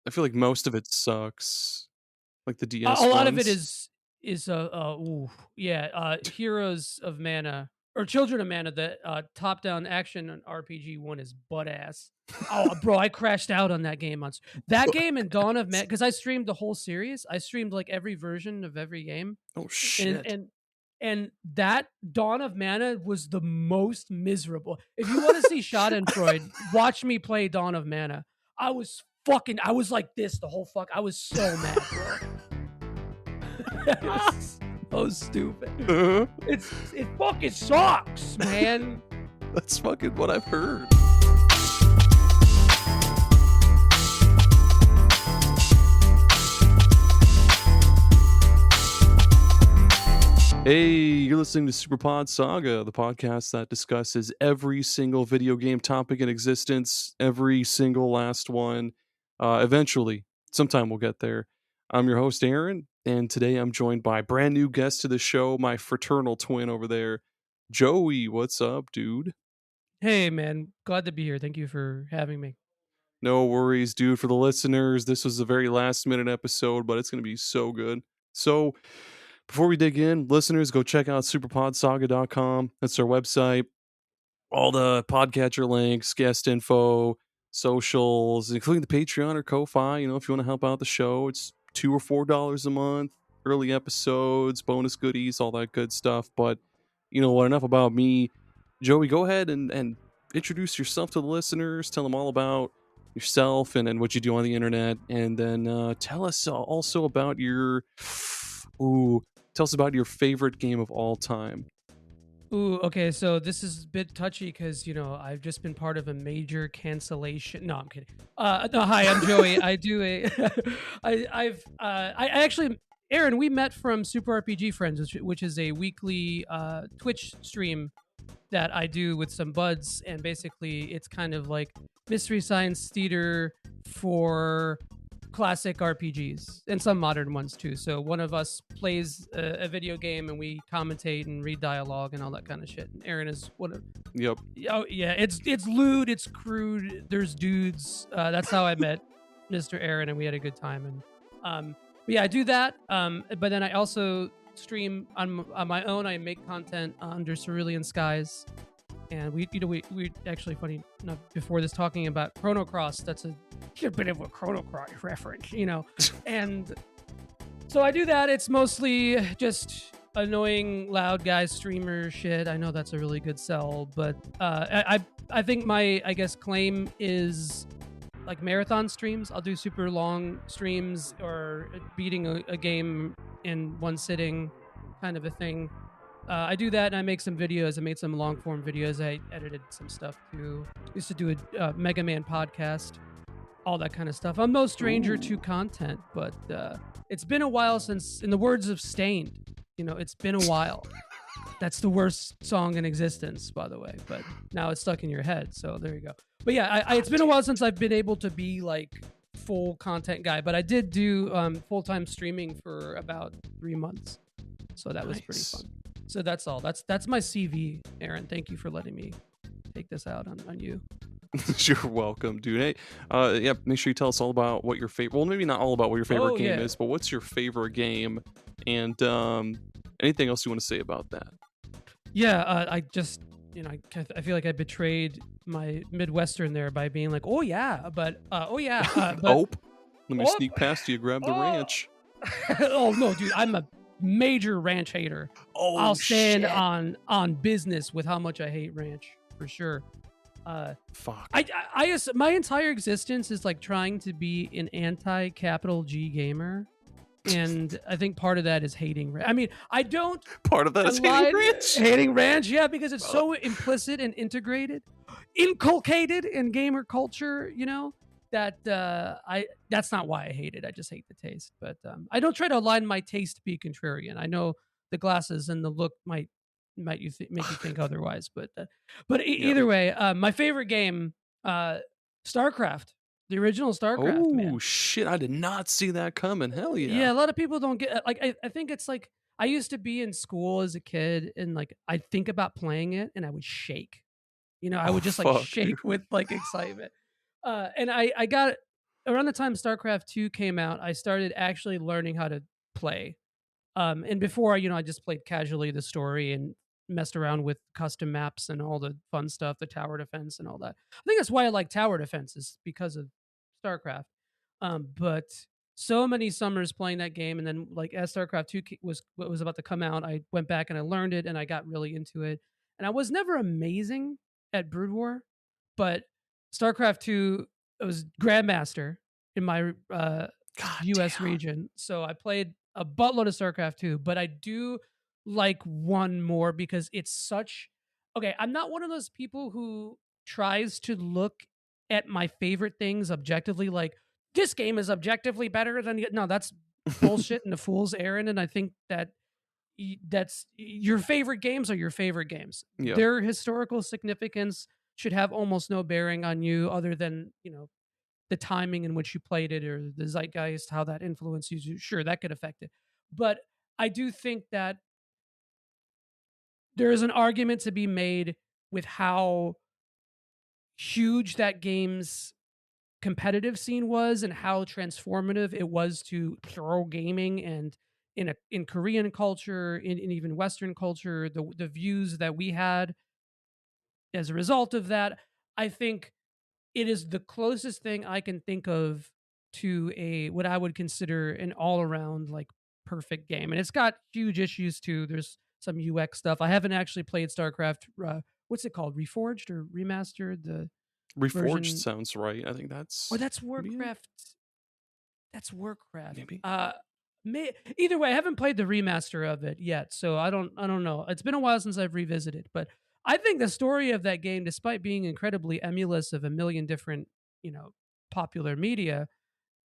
I feel like most of it sucks. Like the A DS lot of it ones. is Heroes of Mana or Children of Mana, the top-down action RPG one is butt ass. Oh, bro, I crashed out on that game once. That game and Dawn of Mana, because I streamed the whole series. I streamed like every version of every game, Oh and shit. and and that Dawn of Mana was the most miserable. If you want to see Schadenfreude, watch me play Dawn of Mana. I was like this the whole fuck. I was so mad, bro. It was so stupid. It fucking sucks, man. That's fucking what I've heard. Hey, you're listening to SuperPod Saga, the podcast that discusses every single video game topic in existence, every single last one. Eventually, sometime we'll get there. I'm your host, Aaron, and today I'm joined by a brand new guest to the show, my fraternal twin over there, Joey. What's up, dude? Hey, man. Glad to be here. Thank you for having me. No worries, dude. For the listeners, this was a very last minute episode, but it's going to be so good. So, before we dig in, listeners, go check out superpodsaga.com. That's our website. All the podcatcher links, guest info, socials, including the Patreon or Ko-Fi. You know, if you want to help out the show, it's $2 or $4 a month. Early episodes, bonus goodies, all that good stuff. But you know what? Enough about me. Joey, go ahead and introduce yourself to the listeners. Tell them all about yourself and what you do on the internet. And then tell us also about your... Ooh, tell us about your favorite game of all time. Ooh, okay. So this is a bit touchy because I've just been part of a major cancellation. No, I'm kidding. No, hi, I'm Joey. I do a, I actually, Aaron, we met from Super RPG Friends, which is a weekly Twitch stream that I do with some buds, and basically it's kind of like Mystery Science Theater for classic RPGs and some modern ones too. So one of us plays a video game and we commentate and read dialogue and all that kind of shit. And Aaron is one of. Yep. Oh yeah, it's lewd, it's crude. There's dudes. That's how I met Mr. Aaron, and we had a good time. And but yeah, I do that. But then I also stream on my own. I make content under Cerulean Skies. And we actually, funny enough, before this, talking about Chrono Cross. That's a bit of a Chrono Cross reference, And so I do that. It's mostly just annoying loud guy streamer shit. I know that's a really good sell, but I think my claim is like marathon streams. I'll do super long streams or beating a game in one sitting, kind of a thing. I do that and I make some videos. I made some long form videos. I edited some stuff too. Used to do a Mega Man podcast, all that kind of stuff. I'm no stranger to content, but it's been a while since, in the words of Stained, it's been a while. That's the worst song in existence, by the way, but now it's stuck in your head. So there you go. But yeah, it's been a while since I've been able to be like full content guy, but I did do full-time streaming for about 3 months. So that was pretty fun. So that's all. That's my CV, Aaron. Thank you for letting me take this out on you. You're welcome, dude. Hey, yeah, make sure you tell us all about what your favorite... Well, maybe not all about what your favorite game is, but what's your favorite game? And anything else you want to say about that? Yeah, I just... I feel like I betrayed my Midwestern there by being like, oh yeah, but... Oh, let me sneak past you, grab the ranch. Oh, no, dude, I'm a major ranch hater. Oh, I'll stand on business with how much I hate ranch, for sure. Fuck. I my entire existence is like trying to be an anti-capital G gamer, and I think part of that is hating ranch. I mean, I don't. Part of that is hating ranch. Hating ranch, yeah, because it's so implicit and inculcated in gamer culture. That that's not why I hate it. I just hate the taste. But I don't try to align my taste to be contrarian. I know the glasses and the look might make you think otherwise. But either way, my favorite game, StarCraft, the original StarCraft. Oh man. Shit! I did not see that coming. Hell yeah! Yeah, a lot of people don't get like. I think it's like I used to be in school as a kid, and like I'd think about playing it, and I would shake. I would just like shake with like excitement. And I got around the time StarCraft 2 came out, I started actually learning how to play. And before, I just played casually the story and messed around with custom maps and all the fun stuff, the tower defense and all that. I think that's why I like tower defense is because of StarCraft. But so many summers playing that game, and then like as StarCraft 2 was about to come out, I went back and I learned it and I got really into it. And I was never amazing at Brood War, but StarCraft 2, it was Grandmaster in my God US damn. region. So I played a buttload of StarCraft 2, but I do like one more because it's such okay, I'm not one of those people who tries to look at my favorite things objectively like this game is objectively better than no, that's bullshit and a fool's errand and I think that that's your favorite games are your favorite games. Yeah. Their historical significance should have almost no bearing on you other than, the timing in which you played it or the zeitgeist, how that influences you. Sure, that could affect it. But I do think that there is an argument to be made with how huge that game's competitive scene was and how transformative it was to pro gaming and in Korean culture, in even Western culture, the views that we had as a result of that. I think it is the closest thing I can think of to a what I would consider an all around like perfect game, and it's got huge issues too. There's some UX stuff. I haven't actually played StarCraft. What's it called? Reforged or remastered? The Reforged version, sounds right. I think or that's that's maybe it? Warcraft. That's Warcraft. Maybe. Either way, I haven't played the remaster of it yet, so I don't know. It's been a while since I've revisited, but I think the story of that game, despite being incredibly emulous of a million different, popular media,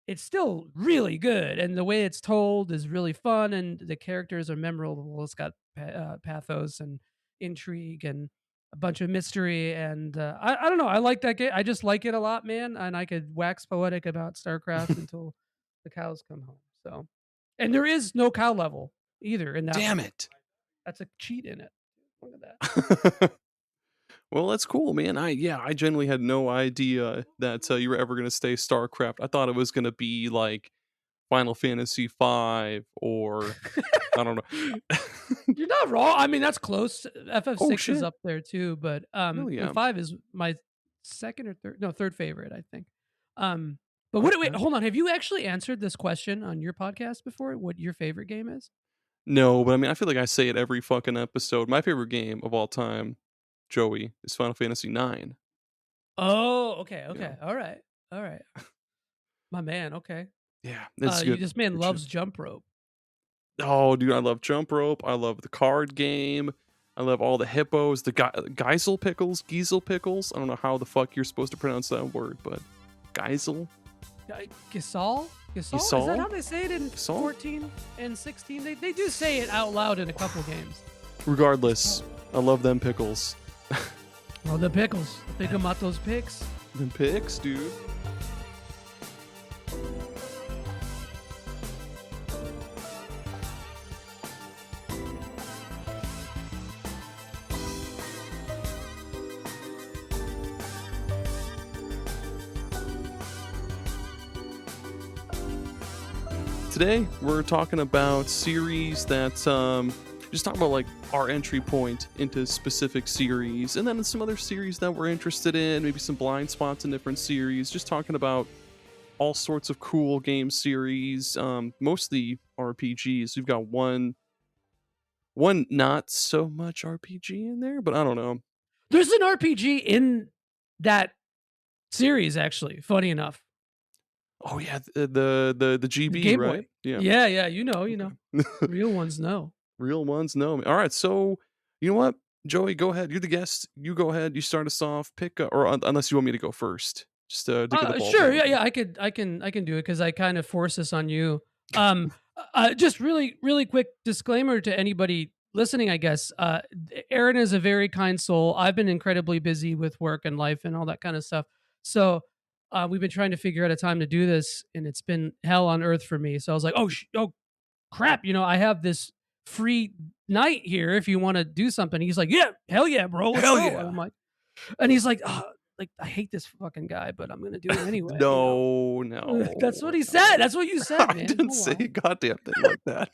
it's still really good, and the way it's told is really fun, and the characters are memorable. It's got pathos and intrigue and a bunch of mystery, and I don't know. I like that game. I just like it a lot, man. And I could wax poetic about StarCraft until the cows come home. So, and there is no cow level either in that. Damn one. it. That's a cheat in it. Look at that. Well, that's cool, man. I genuinely had no idea that you were ever gonna stay StarCraft. I thought it was gonna be like Final Fantasy 5 or I don't know. You're not wrong. I mean, that's close. Oh FF6 is shit. up there too, but Hell yeah. and 5 is my second or third, no, third favorite, I think. But wait, Okay. hold on. Have you actually answered this question on your podcast before? What your favorite game is? No, but I mean I feel like I say it every fucking episode. My favorite game of all time, Joey, is Final Fantasy 9. Oh, okay, Yeah. all right, my man. Okay, Yeah, it's good. this man Good loves shit. jump rope. Oh, dude, I love Jump Rope. I love the card game. I love all the hippos, the Geisel pickles. I don't know how the fuck you're supposed to pronounce that word, but Geisel. Gisal? Is that Gisal? how they say it in Gisal? 14 and 16? They do say it out loud in a couple games. Regardless, I love them pickles. Oh, the pickles. Think about those picks. Them picks, dude. Today we're talking about series that just talk about like our entry point into specific series, and then some other series that we're interested in, maybe some blind spots in different series. Just talking about all sorts of cool game series, mostly RPGs. We've got one not so much RPG in there, but I don't know. There's an RPG in that series, actually. Funny enough, Oh yeah, the GB, Game right? Boy. Yeah. Yeah. You know. Real ones know. Real ones know me. All right, so you know what, Joey, go ahead. You're the guest. You go ahead. You start us off. Pick unless you want me to go first. Just to get the ball. Sure. rolling. Yeah. I can do it because I kind of force this on you. Just really quick disclaimer to anybody listening. I guess Aaron is a very kind soul. I've been incredibly busy with work and life and all that kind of stuff. So we've been trying to figure out a time to do this, and it's been hell on earth for me. So I was like, oh crap, I have this free night here if you want to do something. He's like, yeah, hell yeah, bro. Let's Hell go. yeah. I'm like, and he's like, like I hate this fucking guy, but I'm gonna do it anyway. No, That's what no, he said. no. That's what you said, I man. didn't Come say a on. goddamn thing like that.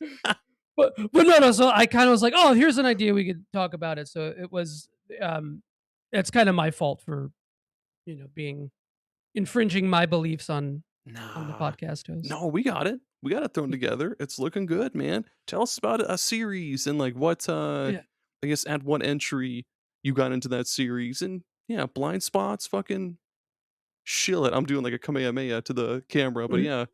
But no. So I kind of was like, oh, here's an idea we could talk about it. So it was, um, it's kind of my fault for being infringing my beliefs on the Nah. podcast host. No, we got it. We got it thrown together. It's looking good, man. Tell us about a series and like what Yeah. I guess at what entry you got into that series and yeah, blind spots, fucking shill it. I'm doing like a kamehameha to the camera, but yeah.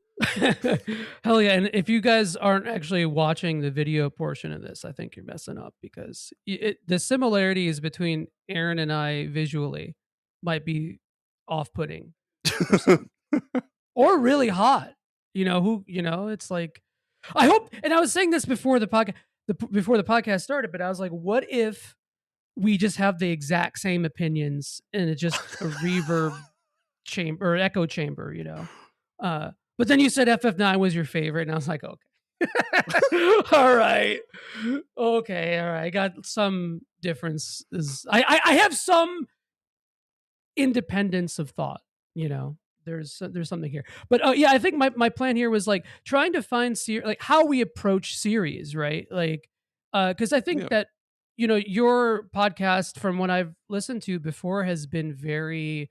Hell yeah. And if you guys aren't actually watching the video portion of this, I think you're messing up because the similarities between Aaron and I visually might be off-putting for some, or really hot. It's like, I hope, and I was saying this before before the podcast started, but I was like, what if we just have the exact same opinions and it's just a reverb chamber or echo chamber, but then you said FF9 was your favorite, and I was like, okay. All right. Okay, all right. I got some differences. I have some independence of thought, you know. There's something here. But yeah, I think my plan here was like trying to find like how we approach series, right? Like cuz I think Yeah. that your podcast from what I've listened to before has been very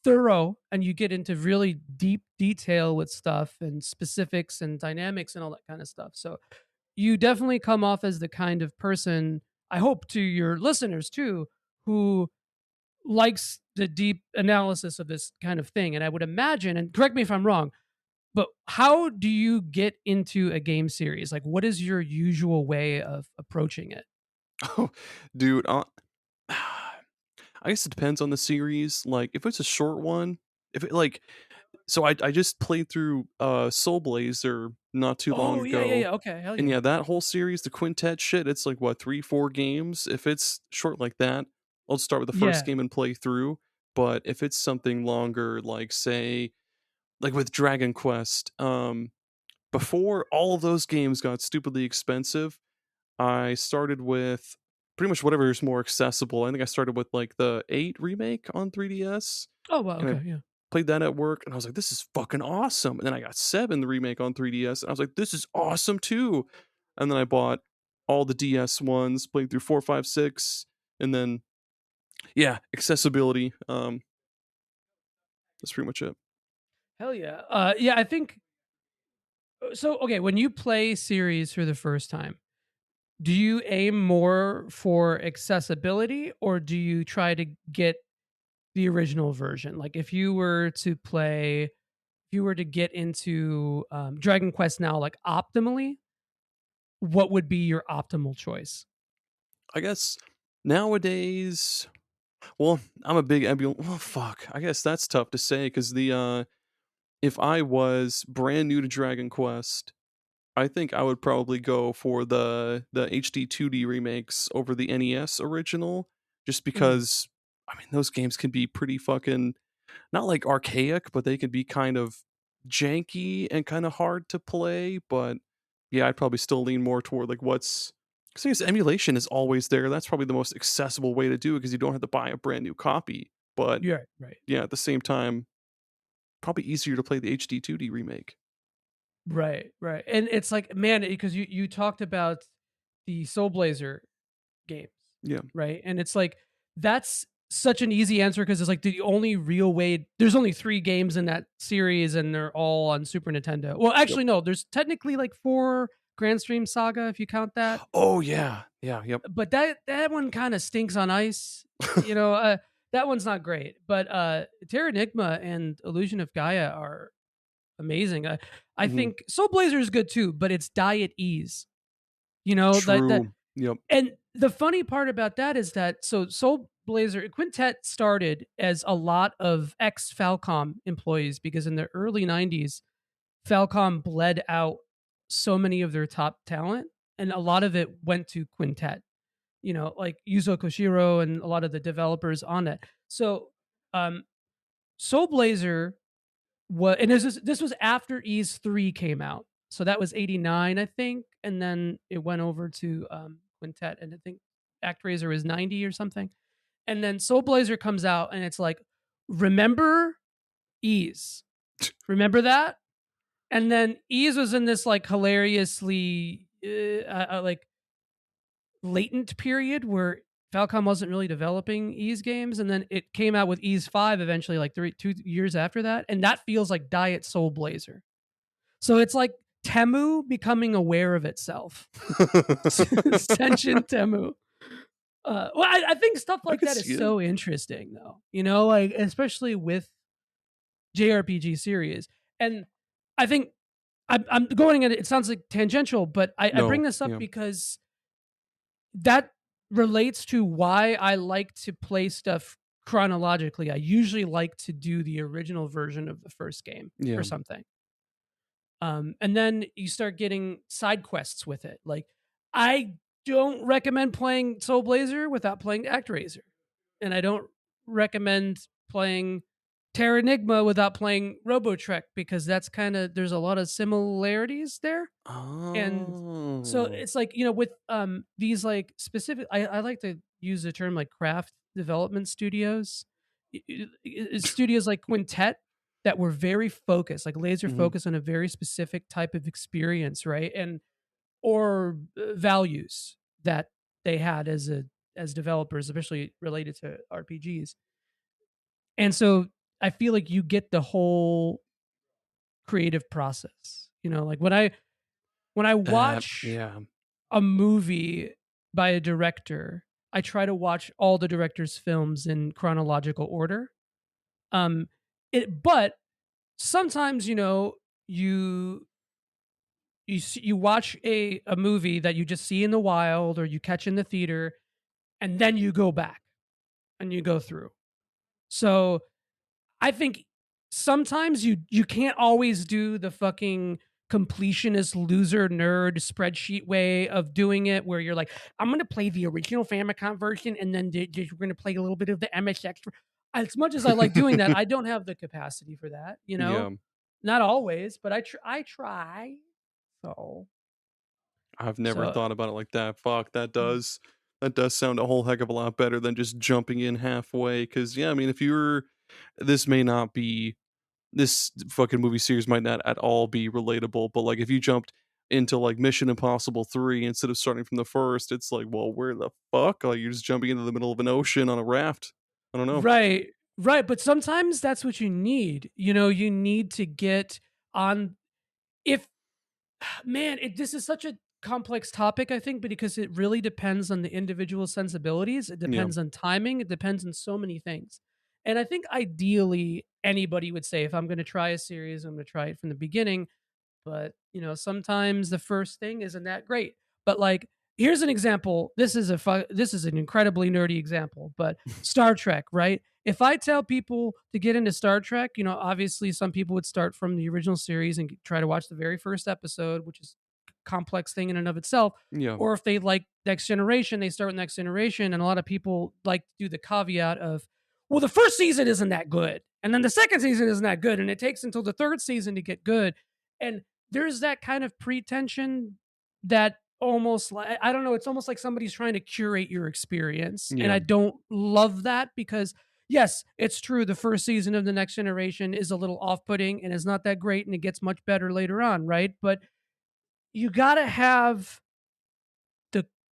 thorough, and you get into really deep detail with stuff and specifics and dynamics and all that kind of stuff. So you definitely come off as the kind of person, I hope to your listeners too, who likes the deep analysis of this kind of thing. And I would imagine, and correct me if I'm wrong, but how do you get into a game series? Like, what is your usual way of approaching it? Oh, dude, I guess it depends on the series. Like if it's a short one, if it like so I just played through Soul Blazer not too long Oh, yeah, yeah, ago. yeah. Okay, hell And yeah. yeah, that whole series, the quintet shit, it's like what, 3, 4 games? If it's short like that, I'll start with the first Yeah. game and play through. But if it's something longer, like say, like with Dragon Quest, before all of those games got stupidly expensive, I started with pretty much whatever is more accessible. I think I started with like the 8 remake on 3DS, Oh, well, and I okay, yeah. played that at work, and I was like, "This is fucking awesome." And then I got 7, the remake on 3DS, and I was like, "This is awesome too." And then I bought all the DS ones, played through 4, 5, 6, and then yeah, accessibility. That's pretty much it. Hell yeah. Yeah, I think so. Okay, when you play series for the first time, do you aim more for accessibility or do you try to get the original version? Like if you were to play, if you were to get into Dragon Quest now, like optimally, what would be your optimal choice? I guess nowadays, well, I'm a big well, fuck. I guess that's tough to say because if I was brand new to Dragon Quest, I think I would probably go for the HD 2D remakes over the NES original, just Mhm. because I mean those games can be pretty fucking not like archaic, but they can be kind of janky and kind of hard to play. But yeah, I'd probably still lean more toward like what's because emulation is always there. That's probably the most accessible way to do it because you don't have to buy a brand new copy. But Yeah, right. yeah, at the same time, probably easier to play the HD 2D remake. Right, right. And it's like, man, because you talked about the Soul Blazer games, Yeah. right? And it's like that's such an easy answer because it's like the only real way. There's only 3 games in that series, and they're all on Super Nintendo. Well, Yep. actually, no. There's technically like 4 Grand Stream Saga if you count that, Oh yeah. Yeah. Yep. but that one kind of stinks on ice. That one's not great. But Terra Enigma and Illusion of Gaia are amazing. I Mhm. think Soul Blazer is good too, but it's diet ease. You know that. True. Yep. And the funny part about that is that so Soul Blazer Quintet started as a lot of ex Falcom employees because in the early 90s, Falcom bled out so many of their top talent, and a lot of it went to Quintet. Like Yuzo Koshiro and a lot of the developers on it. So, um, Soul Blazer and this was after Ease 3 came out. So that was 89, I think. And then it went over to Quintet. And I think ActRaiser was 90 or something. And then Soul Blazer comes out and it's like, remember Ease. Remember that? And then Ease was in this like hilariously like latent period where Falcom wasn't really developing Ease games, and then it came out with Ease 5 eventually, like 2 years after that, and that feels like Diet Soul Blazer. So it's like Temu becoming aware of itself. Senshin Temu. Well, I think stuff I like could that is see it. so interesting, though. You know, like especially with JRPG series, and I think I'm going at it. It sounds like tangential, but I bring No, this up yeah. because that relates to why I like to play stuff chronologically. I usually like to do the original version of the first game Yeah. or something. And then you start getting side quests with it. Like, I don't recommend playing Soul Blazer without playing ActRaiser, and I don't recommend playing Terranigma without playing RoboTrek because that's kind of there's a lot of similarities there. And so Oh. it's like, you know, with these like specific I like to use the term like craft development studios. Studios like Quintet that were very focused, like laser Mhm. focused on a very specific type of experience, right? And or values that they had as developers, especially related to RPGs. And so I feel like you get the whole creative process. You know, like when I watch Yeah. a movie by a director, I try to watch all the director's films in chronological order. Um, but sometimes, you know, you watch a movie that you just see in the wild or you catch in the theater, and then you go back and you go through. So I think sometimes you can't always do the fucking completionist loser nerd spreadsheet way of doing it where you're like, I'm gonna play the original Famicom version and then we're gonna play a little bit of the MSX. As much as I like doing that, I don't have the capacity for that, you know? Yeah. Not always, but I try. So I've never so thought about it like that. Fuck, mm, that does sound a whole heck of a lot better than just jumping in halfway. Cause yeah, I mean, if you're this may not be this fucking movie series might not at all be relatable, but like if you jumped into like Mission Impossible 3 instead of starting from the first, it's like, well, where the fuck? Like you're just jumping into the middle of an ocean on a raft. I don't know. right, right. But sometimes that's what you need. You know, you need to get on if man, this is such a complex topic, I think, because it really depends on the individual sensibilities. It Yeah. depends on timing. It depends on so many things. And I think ideally anybody would say, if I'm going to try a series, I'm going to try it from the beginning. But, you know, sometimes the first thing isn't that great. But like, here's an example. This is an incredibly nerdy example, but Star Trek, right? If I tell people to get into Star Trek, you know, obviously some people would start from the original series and try to watch the very first episode, which is a complex thing in and of itself. Yeah. Or if they like Next Generation, they start with Next Generation, and a lot of people like to do the caveat of, well, the first season isn't that good, and then the second season isn't that good, and it takes until the third season to get good. And there's that kind of pretension that almost like I don't know, it's almost like somebody's trying to curate your experience. And Yeah. I don't love that because yes, it's true the first season of the Next Generation is a little off-putting and is not that great and it gets much better later on, right? But you got to have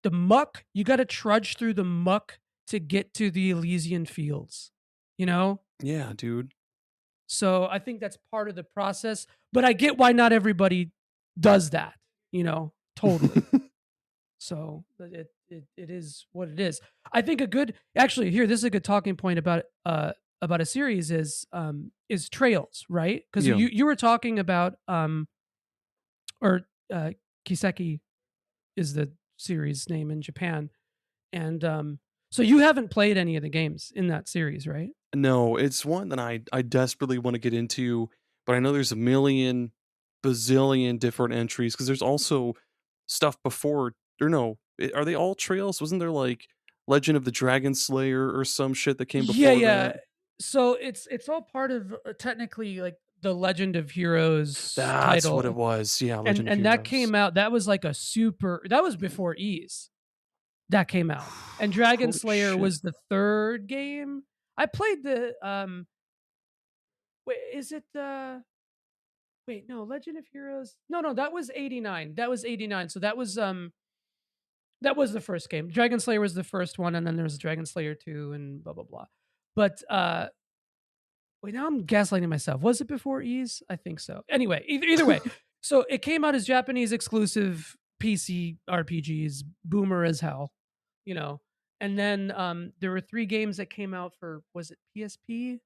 the muck, you got to trudge through the muck to get to the Elysian fields. You know? Yeah, dude. So I think that's part of the process, but I get why not everybody does that, you know, totally. So it is what it is. I think a good actually here this is a good talking point about a series is Trails, right? Cuz Yeah. you were talking about or Kiseki is the series name in Japan, and so you haven't played any of the games in that series, right? No, it's one that I desperately want to get into, but I know there's a million bazillion different entries because there's also stuff before or no, are they all trails? Wasn't there like Legend of the Dragon Slayer or some shit that came Yeah, before that? yeah. So it's all part of technically like the Legend of Heroes That's what it title, was. Yeah, and Legend of and that Heroes. came out. That was like a super. That was before Ease. that came out. And Dragon Holy Slayer shit. was the third game. I played the wait, is it wait, no, Legend of Heroes. No, that was 89. That was 89. So that was the first game. Dragon Slayer was the first one, and then there's Dragon Slayer 2 and blah blah blah. But wait, now I'm gaslighting myself. Was it before Ease? I think so. Anyway, either way. So it came out as Japanese exclusive PC RPGs, boomer as hell, you know. And then there were 3 games that came out for, was it PSP?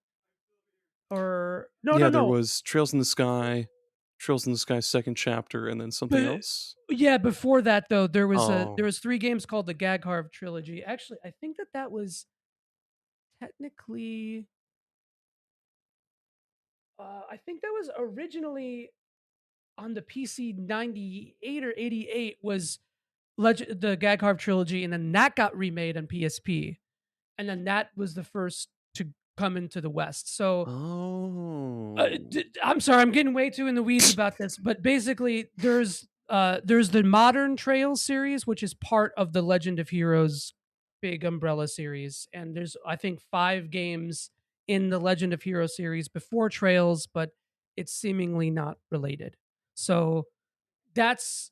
Or no, no, Yeah, there no. was Trails in the Sky second chapter, and then something But else. yeah, before that though, Oh, there was 3 games called the Gag Harv trilogy. Actually, I think that was technically I think that was originally on the PC 98 or 88 was the Gag Harv trilogy, and then that got remade on PSP, and then that was the first to come into the West. So oh, I'm sorry, I'm getting way too in the weeds about this, but basically, there's the modern Trails series, which is part of the Legend of Heroes big umbrella series, and there's I think 5 games in the Legend of Heroes series before Trails, but it's seemingly not related. So that's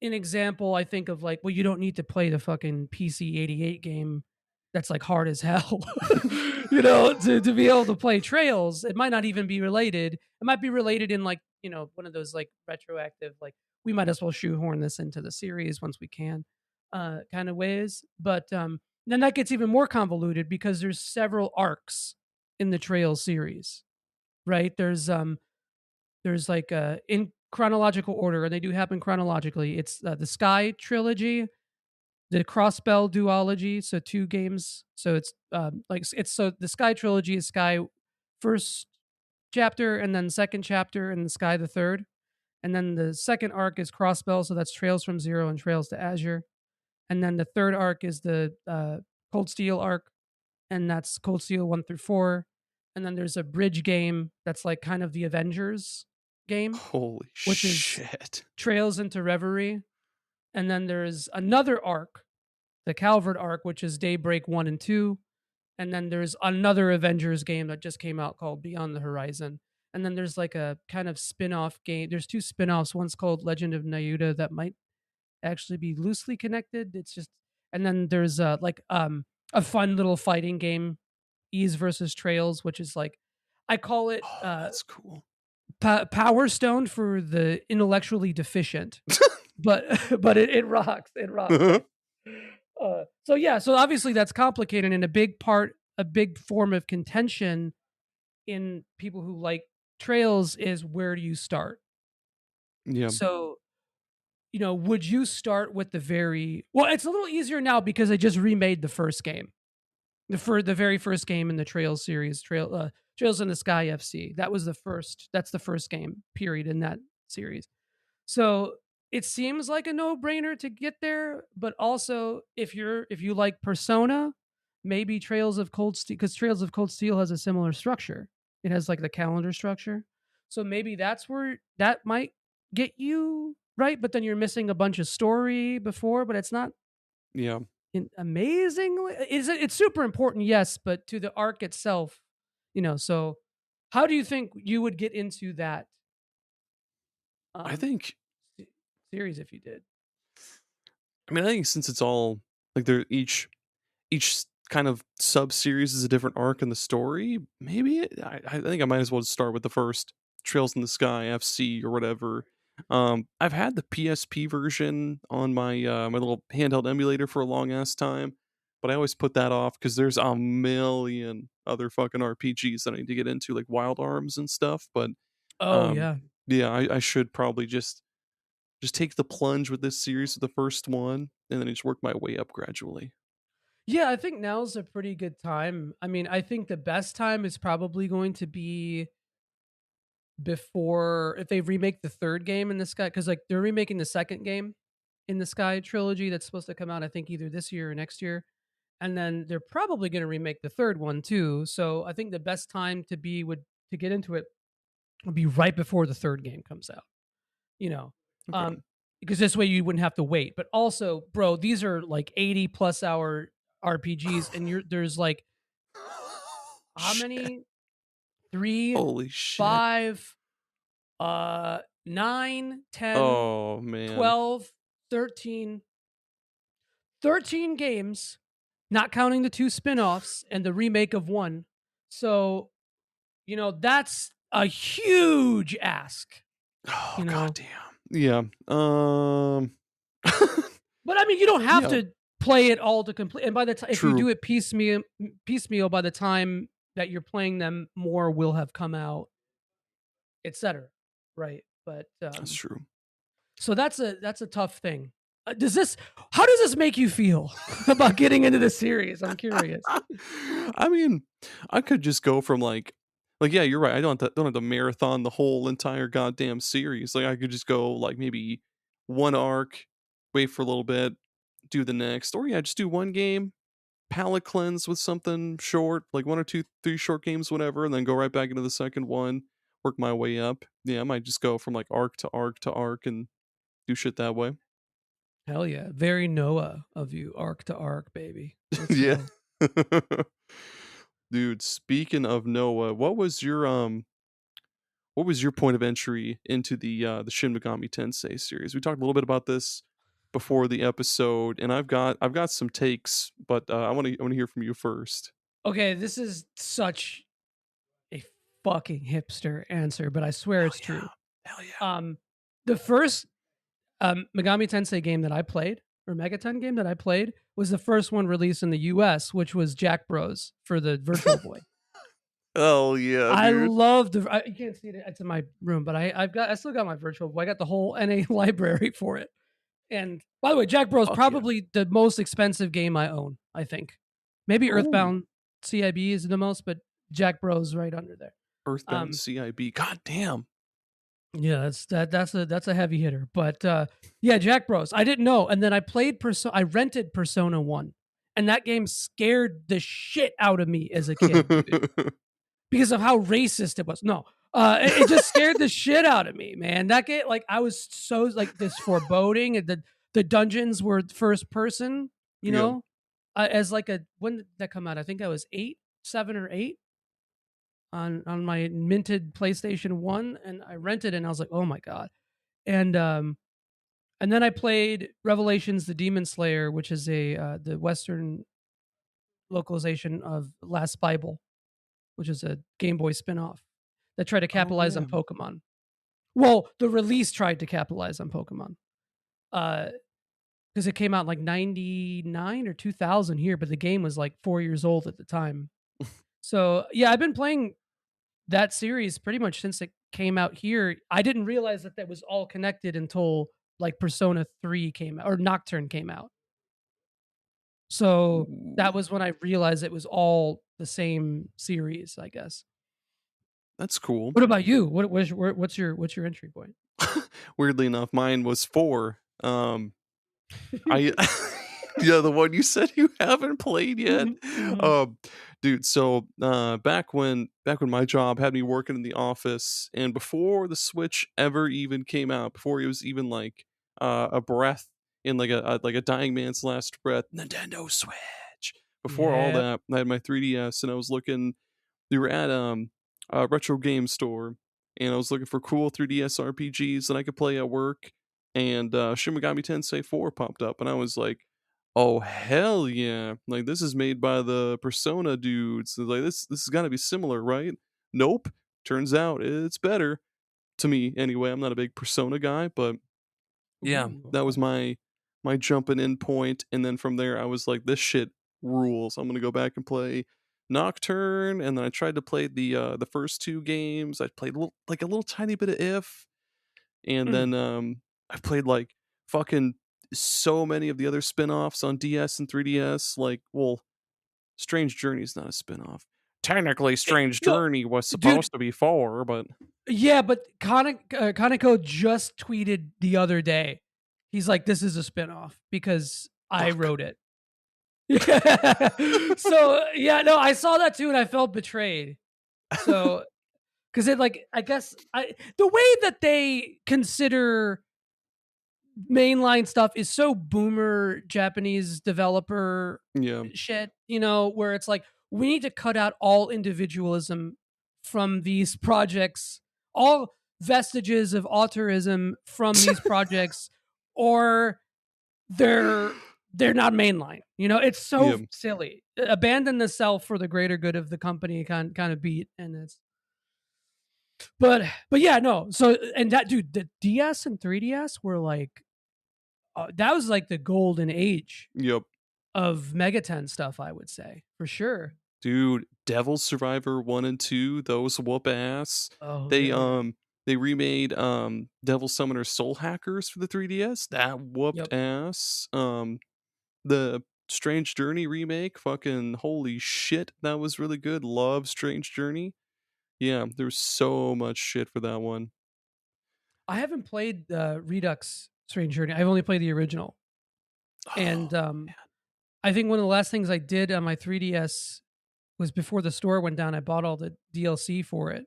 an example I think of like, well, you don't need to play the fucking PC 88 game that's like hard as hell, to be able to play Trails. It might not even be related. It might be related in like, one of those like retroactive, like we might as well shoehorn this into the series once we can, kind of ways. But then that gets even more convoluted because there's several arcs in the Trails series, right? There's like in chronological order, and they do happen chronologically. It's the Sky trilogy, the Crossbell duology, so 2 games. So it's so the Sky trilogy is Sky first chapter, and then second chapter, and the Sky the third. And then the second arc is Crossbell, so that's Trails from Zero and Trails to Azure. And then the third arc is the Cold Steel arc, and that's Cold Steel 1 through 4. And then there's a bridge game that's like kind of the Avengers game, holy which is shit. Trails into Reverie. And then there's another arc, the Calvert arc, which is Daybreak 1 and 2. And then there's another Avengers game that just came out called Beyond the Horizon. And then there's like a kind of spin-off game. There's 2 spin-offs. One's called Legend of Nayuta that might actually be loosely connected. It's just, and then there's a fun little fighting game, Ease versus Trails, which is like, I call it Oh, that's cool. Power Stone for the intellectually deficient. but but it rocks. It rocks. So yeah, so obviously that's complicated, and a big form of contention in people who like Trails is, where do you start? Yeah. So, would you start with the very well? It's a little easier now because they just remade the first game, the very first game in the Trails series, Trails in the Sky FC. That's the first game period in that series. So it seems like a no-brainer to get there, but also if you like Persona, maybe Trails of Cold Steel, because Trails of Cold Steel has a similar structure. It has like the calendar structure. So maybe that's where that might get you right, but then you're missing a bunch of story before, but it's not Yeah. amazingly. It's super important, yes, but to the arc itself, so how do you think you would get into that I um think series if you did? I think since it's all like they're each kind of sub series is a different arc in the story, maybe I think I might as well just start with the first Trails in the Sky FC or whatever. I've had the PSP version on my my little handheld emulator for a long ass time, but I always put that off because there's a million other fucking RPGs that I need to get into, like Wild Arms and stuff. But Oh um, yeah. yeah, I should probably just take the plunge with this series, the first one, and then just work my way up gradually. Yeah, I think now's a pretty good time. I mean, I think the best time is probably going to be before, if they remake the third game in the Sky, because like they're remaking the second game in the Sky trilogy that's supposed to come out, I think either this year or next year. And then they're probably going to remake the third one too. So I think the best time to get into it would be right before the third game comes out. You know, Okay. um, because this way you wouldn't have to wait. But also, bro, these are like 80+ hour RPGs, and there's like how Shit. many? 3, Holy shit. 5, 9, 10, Oh man. 12, 13, 13 games, not counting the 2 spin-offs and the remake of 1. So, that's a huge ask, Oh you know. goddamn. Yeah. But I mean, you don't have Yeah. to play it all to complete. And by the time, if you True. do it piecemeal, by the time that you're playing them, more will have come out, etc. Right? But That's true. so that's a tough thing. How does this make you feel about getting into the series? I'm curious. I mean, I could just go from yeah, you're right. I don't have to marathon the whole entire goddamn series. Like I could just go like maybe one arc, wait for a little bit, do the next, or yeah, just do one game, palate cleanse with something short, like one or two, three short games, whatever, and then go right back into the second one, work my way up. Yeah, I might just go from like arc to arc to arc and do shit that way. Hell yeah. Very Noah of you, arc to arc, baby. Let's Yeah. go. Dude, speaking of Noah, what was your point of entry into the Shin Megami Tensei series? We talked a little bit about this before the episode, and I've got some takes, but I want to hear from you first. Okay, this is such a fucking hipster answer, but I swear it's Yeah. true. Hell yeah. The first Megami Tensei game that I played, or Megaton game that I played, was the first one released in the US, which was Jack Bros for the Virtual Boy. Oh yeah, I dude. love you can't see it, it's in my room, but I still got my Virtual Boy. I got the whole NA library for it. And by the way, Jack Bros Fuck yeah. probably the most expensive game I own, I think. Maybe Ooh. Earthbound CIB is the most, but Jack Bros right under there. Earthbound CIB. God damn. Yeah, that's a heavy hitter. But yeah, Jack Bros. I didn't know. And then I rented Persona 1. And that game scared the shit out of me as a kid, dude, because of how racist it was. No. It just scared the shit out of me, man. That game, like I was so like this foreboding, and the dungeons were first person, you Yeah. know, as like when did that come out? I think I was 7 or 8 on my minted PlayStation 1, and I rented it, and I was like, "Oh my god." And then I played Revelations the Demon Slayer, which is the western localization of Last Bible, which is a Game Boy spin-off that tried to Oh capitalize yeah. on Pokemon. Well, the release tried to capitalize on Pokemon. Because it came out like 99 or 2000 here, but the game was like 4 years old at the time. So, yeah, I've been playing that series pretty much since it came out here. I didn't realize that was all connected until like Persona 3 came out, or Nocturne came out. So Ooh, that was when I realized it was all the same series, I guess. that's cool. What about you? What's your entry point? Weirdly enough, mine was 4. I yeah, the one you said you haven't played yet. Mhm, mhm. Dude, so back when my job had me working in the office, and before the Switch ever even came out, before it was even like a breath in like a dying man's last breath, Nintendo Switch. Before all Yep. that, I had my 3DS, and I was looking. We were at a retro game store, and I was looking for cool 3DS RPGs that I could play at work, and Shin Megami Tensei 4 popped up, and I was like, "Oh hell yeah! Like this is made by the Persona dudes. Like this has got to be similar, right?" Nope. Turns out it's better to me anyway. I'm not a big Persona guy, but yeah, Ooh, that was okay. my jumping in point, and then from there I was like, "This shit rules. I'm gonna go back and play Nocturne," and then I tried to play the first two games. I played a little tiny bit of If, and Mm. then I played like fucking so many of the other spin-offs on DS and 3DS. Like, well, Strange Journey is not a spin-off. Technically, Strange No, Journey was dude. supposed to be 4, but Yeah, but Kaneko just tweeted the other day. He's like, "This is a spinoff because I fuck. wrote it." So yeah, no, I saw that too, and I felt betrayed. So because it like I guess the way that they consider mainline stuff is so boomer Japanese developer Yeah. shit, where it's like we need to cut out all individualism from these projects, all vestiges of auteurism from these projects, or they're they're not mainline. It's Yeah. so silly. Abandon the self for the greater good of the company kind of beat, and it's but yeah, no. So and that dude, the DS and 3DS were like that was like the golden age Yep. of Megaten stuff, I would say, for sure. Dude, Devil Survivor 1 and 2, those whoop ass. Oh They hell yeah. they remade Devil Summoner Soul Hackers for the 3DS. That whooped Yep. ass. The Strange Journey remake, fucking holy shit, that was really good. Love Strange Journey. Yeah, there's so much shit for that one. I haven't played Redux Strange Journey. I've only played the original. Oh, And I think one of the last things I did on my 3DS was before the store went down, I bought all the DLC for it,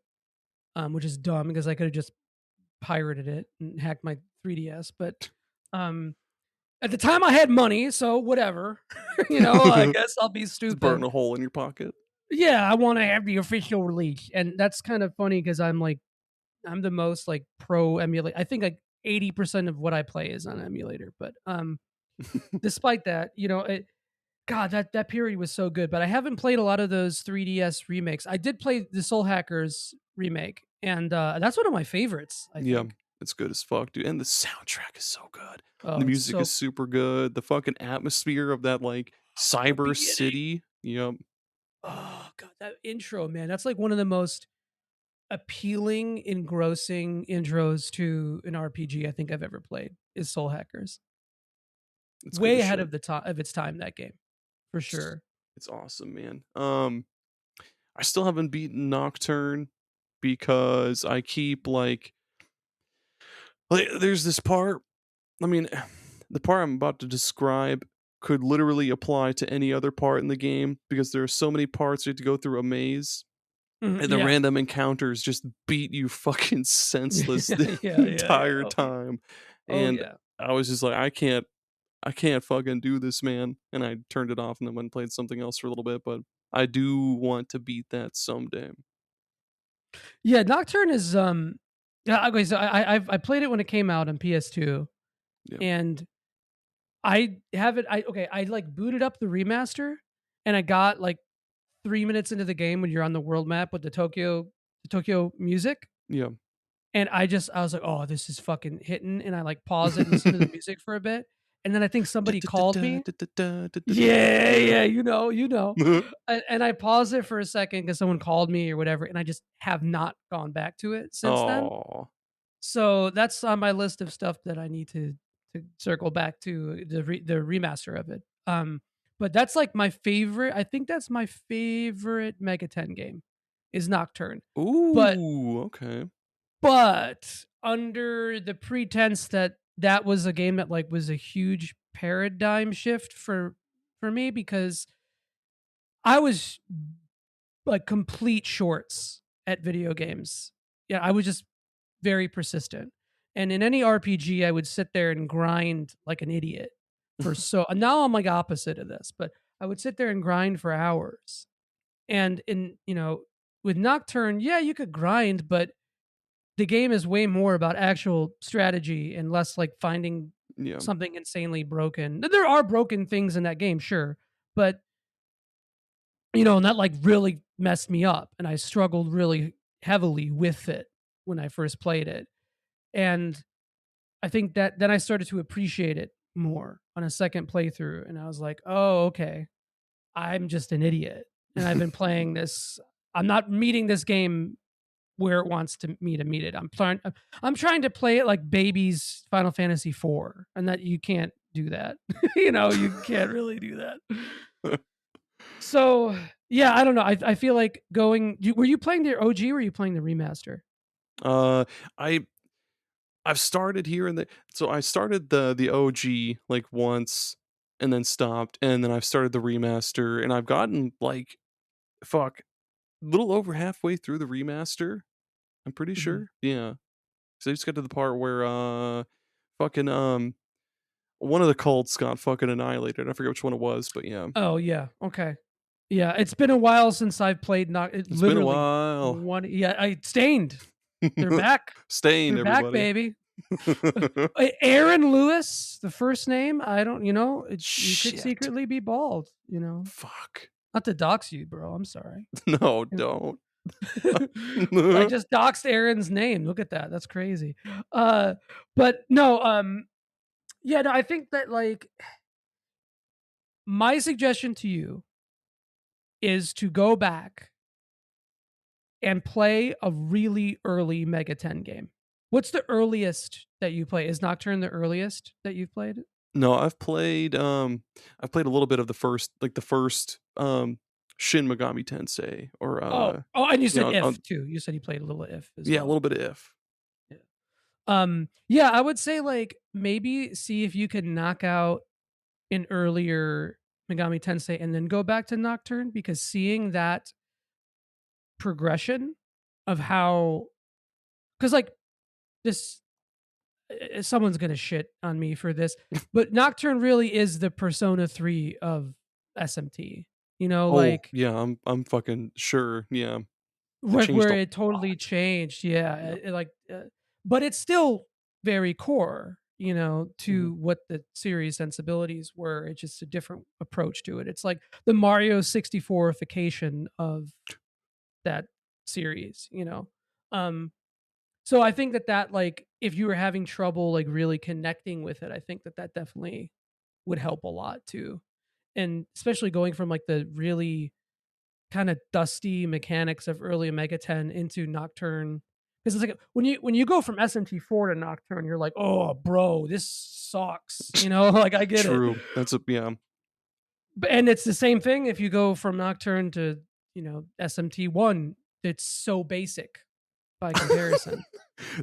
which is dumb because I could have just pirated it and hacked my 3DS. But um, at the time, I had money, so whatever. I man. guess I'll be Just burn stupid. a hole in your pocket. Yeah, I want to have the official release, and that's kind of funny because I'm the most like pro emulate. I think like 80% of what I play is on emulator, but despite that, God, that period was so good. But I haven't played a lot of those 3DS remakes. I did play the Soul Hackers remake, and that's one of my favorites. I Yeah, think. it's good as fuck, dude. And the soundtrack is so good. Oh, The it's music so is super good. The fucking atmosphere of that like the cyber beginning. city. Yep. Oh God, that intro, man, that's like one of the most appealing, engrossing intros to an RPG I think I've ever played. Is Soul Hackers. It's good Way as ahead shit. of the time of its time, that game, for It's, sure. it's awesome, man. I still haven't beaten Nocturne because I keep like there's this part. I mean, the part I'm about to describe could literally apply to any other part in the game because there are so many parts you have to go through a maze Mhm, and the yeah. random encounters just beat you fucking senseless the Yeah. entire Oh, yeah. time. Oh, And yeah. I was just like, I can't fucking do this, man. And I turned it off and then went and played something else for a little bit, but I do want to beat that someday. Yeah, Nocturne is, yeah, okay, so I played it when it came out on PS2, Yeah. and I have it I, like, booted up the remaster, and I got, like, 3 minutes into the game when you're on the world map with the Tokyo music, Yeah. and I was like, "Oh, this is fucking hitting," and I, like, pause it and listen to the music for a bit, and then I think somebody called me. Yeah, and I paused it for a second because someone called me or whatever, and I just have not gone back to it since then. Oh. So that's on my list of stuff that I need to circle back to the remaster of it. But that's like my favorite. I think that's my favorite Mega 10 game is Nocturne. But Ooh, okay. but under the pretense that that was a game that like was a huge paradigm shift for me because I was like complete shorts at video games. Yeah, I was just very persistent. And in any RPG, I would sit there and grind like an idiot for so now I'm like opposite of this, but I would sit there and grind for hours. And with Nocturne, yeah, you could grind, but the game is way more about actual strategy and less like finding Yeah. something insanely broken. There are broken things in that game, sure, but and that like really messed me up and I struggled really heavily with it when I first played it. And I think that then I started to appreciate it more on a second playthrough and I was like, "Oh, okay. I'm just an idiot." And I've been playing this I'm not meeting this game where it wants to me to meet it. I'm trying to play it like baby's Final Fantasy IV and that you can't do that. You can't really do that. So yeah, I don't know. I feel like were you playing the OG or were you playing the remaster? Uh, I I've started here and there. So I started the OG like once and then stopped, and then I've started the remaster, and I've gotten like fuck, little over halfway through the remaster. I'm pretty Mhm. sure. Yeah. So I just got to the part where fucking one of the cults got fucking annihilated. I forget which one it was, but yeah. Oh yeah. Okay. Yeah, it's been a while since I've played. Not it It's been a literally while. one. Yeah, I stained. They're back. Stained, They're back, everybody. baby. Aaron Lewis, the first name. I don't. You could Shit. secretly be bald. Fuck. Not to dox you, bro. I'm sorry. No, don't. I just doxed Aaron's name. Look at that. That's crazy. But no. Yeah. No. I think that like my suggestion to you is to go back and play a really early Mega 10 game. What's the earliest that you play? Is Nocturne the earliest that you've played? No, I've played a little bit of the first Shin Megami Tensei or And you you said know, If too. You said you played a little If as yeah, a well. little bit of If. Yeah, I would say like maybe see if you could knock out an earlier Megami Tensei and then go back to Nocturne, because seeing that progression of how, because like this, someone's gonna shit on me for this, but Nocturne really is the Persona 3 of SMT. Oh, Like yeah, I'm fucking sure. Yeah. It like changed where a it totally lot. changed. Yeah, Yep. but it's still very core. Mhm. To what the series sensibilities were. It's just a different approach to it. It's like the Mario 64ification of that series. Um, so I think that like if you were having trouble like really connecting with it, I think that definitely would help a lot too. And especially going from like the really kind of dusty mechanics of early Omega 10 into Nocturne. Because it's like when you go from SMT4 to Nocturne, you're like, oh bro, this sucks. Like I get it. True. That's a yeah. And it's the same thing if you go from Nocturne to, SMT1. It's so basic by comparison.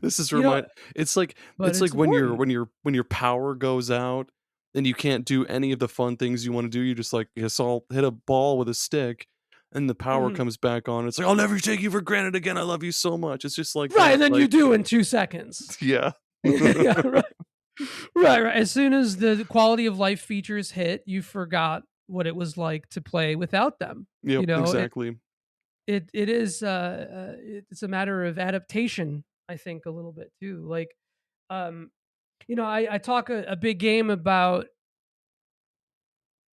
This is You know, remind it's like but it's it's like when your important. when your when your power goes out and you can't do any of the fun things you want to do. You just like, guess I'll hit a ball with a stick and the power Mhm. comes back on. It's like, I'll never take you for granted again. I love you so much. It's just like Right, that. and then you Like, do in 2 seconds. yeah. Yeah, right. Right. As soon as the quality of life features hit, you forgot what it was like to play without them. Yep, You know, it exactly. it is it's a matter of adaptation, I think, a little bit too. Like, um, I talk a big game about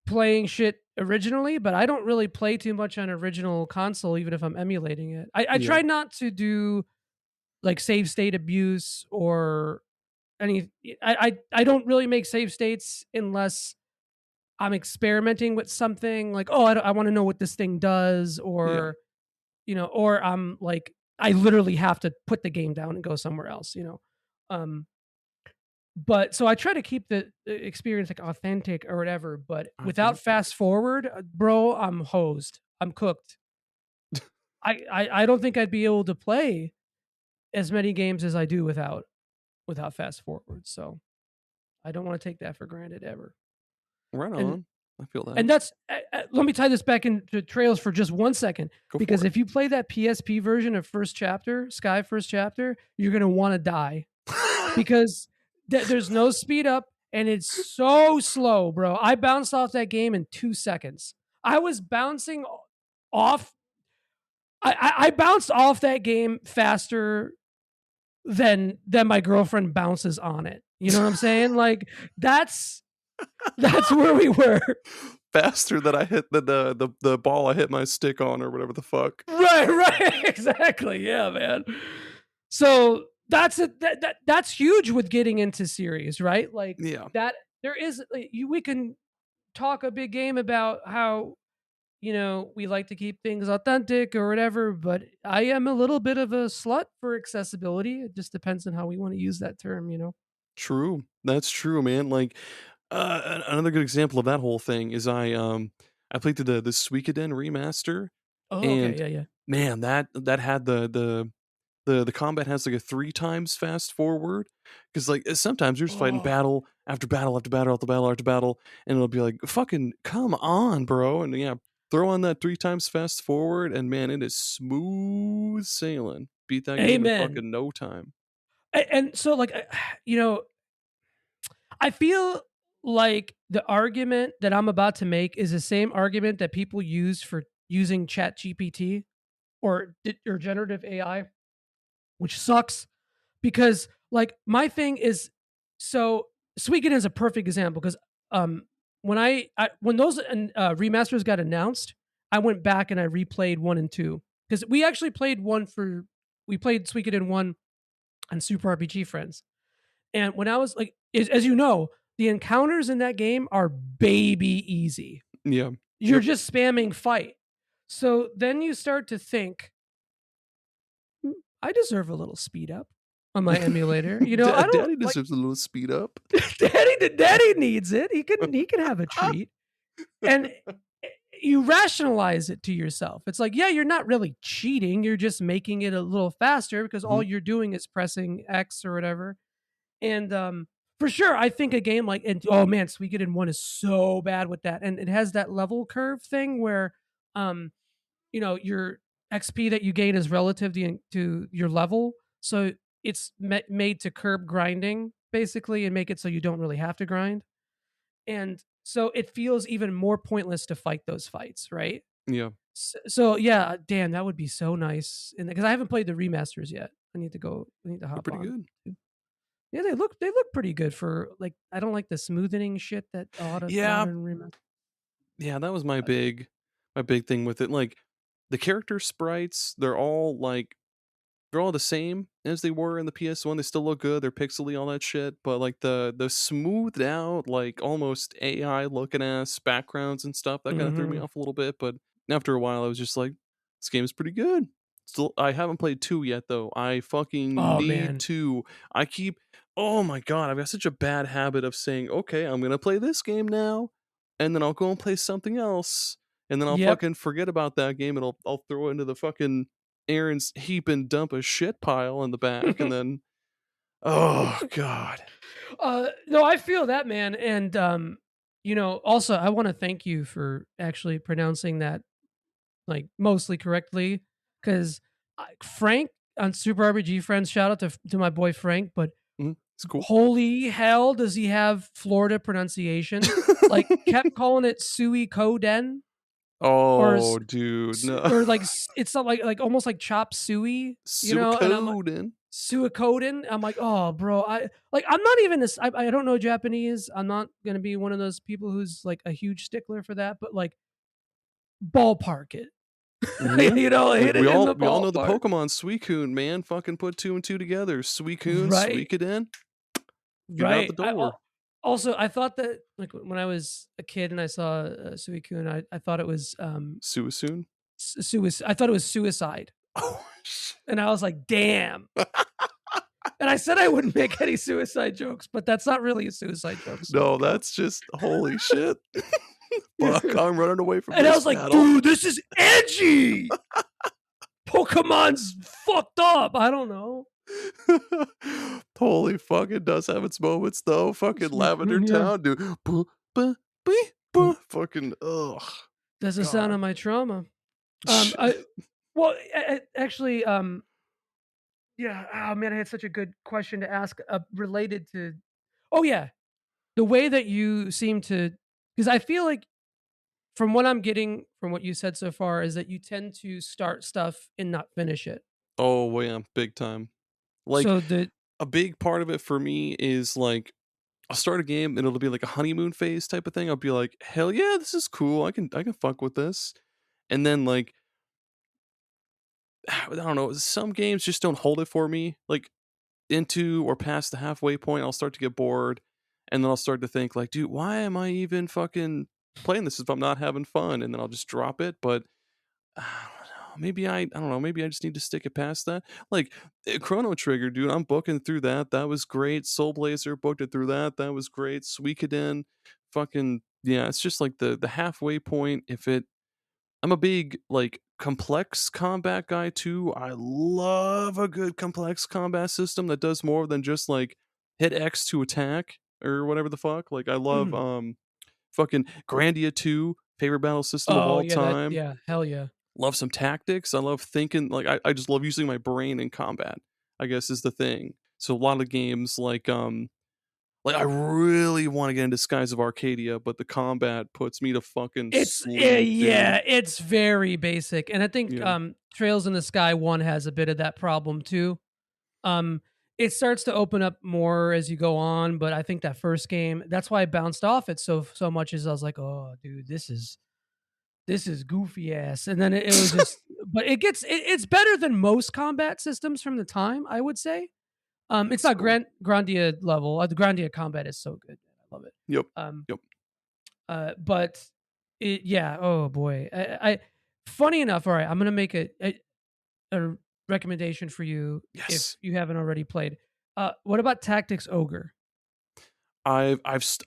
playing shit originally, but I don't really play too much on original console, even if I'm emulating it. I Yeah. try not to do like save state abuse or any. I don't really make save states unless I'm experimenting with something like, oh, I want to know what this thing does, Yeah. or I'm like, I literally have to put the game down and go somewhere else. Um, but so I try to keep the experience like authentic or whatever. But I without get that. fast forward, bro, I'm hosed. I'm cooked. I don't think I'd be able to play as many games as I do without fast forward. So I don't want to take that for granted ever. Right And on. I feel And that. that's let me tie this back into Trails for just 1 second, Go because for it. if you play that PSP version of First Chapter, Sky First Chapter, you're gonna want to die because there's no speed up and it's so slow, bro. I bounced off that game in 2 seconds. I was bouncing off. I bounced off that game faster than my girlfriend bounces on it. You know what I'm saying? Like that's where we were. Faster than I hit the ball I hit my stick on or whatever the fuck. Right, exactly. Yeah, man. So that's huge with getting into series, right? Like Yeah. that there is we can talk a big game about how we like to keep things authentic or whatever, but I am a little bit of a slut for accessibility. It just depends on how we want to use that term. True. That's true, man. Like, another good example of that whole thing is I played through the Suikoden remaster, Oh, okay, and yeah, yeah. man, that had the combat has like a 3 times fast forward, because like sometimes you're just fighting Oh, battle after battle after battle after battle after battle, and it'll be like, fucking come on, bro, and yeah, throw on that 3 times fast forward, and man, it is smooth sailing. Beat that game in amen. fucking no time. And so like you know I feel like the argument that I'm about to make is the same argument that people use for using Chat GPT or generative AI, which sucks because like my thing is so Suikoden is a perfect example because um when those remasters got announced, I went back and I replayed 1 and 2 because we played Suikoden 1 on Super RPG Friends. And when I was like, as you know, the encounters in that game are baby easy. Yeah. You're just spamming fight. So then you start to think, I deserve a little speed up on my emulator. You know, I don't Daddy like deserves a little speed up. daddy needs it. He can have a treat. And you rationalize it to yourself. It's like, yeah, you're not really cheating. You're just making it a little faster because all Mhm. you're doing is pressing X or whatever. And for sure, I think a game like oh man, Suikoden 1 is so bad with that. And it has that level curve thing where your XP that you gain is relative to your level. So it's made to curb grinding basically and make it so you don't really have to grind. And so it feels even more pointless to fight those fights, right? Yeah. So yeah, damn, that would be so nice. And because I haven't played the remasters yet, I need to They're hop pretty on. good. Yeah, they look pretty good for like I don't like the smoothing shit that a lot of Yeah. modern remasters. Yeah, that was my big thing with it. Like the character sprites, they're all the same as they were in the PS1. They still look good. They're pixely, all that shit. But like the smoothed out, like almost AI looking ass backgrounds and stuff, that kind of threw me Mhm. off a little bit. But after a while, I was just like, this game is pretty good. Still, I haven't played 2 yet though. I fucking Oh need man. to. I keep. Oh my god, I've got such a bad habit of saying, okay, I'm gonna play this game now, and then I'll go and play something else, and then I'll Yep. fucking forget about that game, and I'll throw it into the fucking Aaron's heap and dump a shit pile in the back, and then oh god. No, I feel that, man. And also I want to thank you for actually pronouncing that like mostly correctly because Frank on Super RPG Friends, shout out to my boy Frank, but It's cool. holy hell does he have Florida pronunciation? Like kept calling it Sui Koden or Oh, dude, no. or like it's not like almost like chop suey, and I'm like Suikoden. Suikoden. I'm like, oh, bro, I'm not even this. I don't know Japanese. I'm not gonna be one of those people who's like a huge stickler for that. But like, ballpark it, Mhm. hit We it in all the we all know the ballpark, Pokemon Suicune, man. Fucking put 2 and 2 together. Suicune, right? Suikoden, you're out the Right. door. Also I thought that like when I was a kid and I saw Suicune, I thought it was Suicune? suicide. I thought it was suicide, Oh, shit. and I was like, damn. And I said I wouldn't make any suicide jokes, but that's not really a suicide joke. So No, okay. that's just holy shit. Fuck, I'm running away from And I this was like, battle. dude, this is edgy. Pokemon's fucked up. I don't know. Holy fuck, it does have its moments though. Fucking Lavender Yeah. Town, dude. Fucking ugh. That's the sound God. of my trauma. I well, actually, yeah. Oh man, I had such a good question to ask related to. Oh yeah, the way that you seem to, because I feel like from what I'm getting from what you said so far is that you tend to start stuff and not finish it. Oh, well, yeah, big time. Like So the a big part of it for me is like I'll start a game and it'll be like a honeymoon phase type of thing. I'll be like, hell yeah, this is cool. I can fuck with this. And then like I don't know, some games just don't hold it for me. Like into or past the halfway point, I'll start to get bored. And then I'll start to think like, dude, why am I even fucking playing this if I'm not having fun? And then I'll just drop it. But I don't know. Maybe I don't know. Maybe I just need to stick it past that. Like Chrono Trigger, dude. I'm booking through that. That was great. Soul Blazer booked it through that. That was great. Suikoden, fucking yeah. It's just like the halfway point. I'm a big like complex combat guy too. I love a good complex combat system that does more than just like hit X to attack or whatever the fuck. Like I love mm. fucking Grandia 2, favorite battle system of Oh all yeah, that time. yeah, hell yeah. Love some tactics. I love thinking like I just love using my brain in combat, I guess is the thing. So a lot of games like Like, I really wanna get into Skies of Arcadia, but the combat puts me to fucking It's sleep, dude. yeah, it's very basic, and I think, Yeah. Trails in the Sky 1 has a bit of that problem too. Um, it starts to open up more as you go on, but I think that first game, that's why I bounced off it so much, is I was like, "Oh, dude, this is goofy ass," and then it was just, but it's better than most combat systems from the time, I would say. It's That's not cool. Grandia level. The Grandia combat is so good. I love it. Yep. Um, Yep. but yeah. Oh boy. Funny enough. All right, I'm gonna make a recommendation for you if Yes. you haven't already played. What about Tactics Ogre? I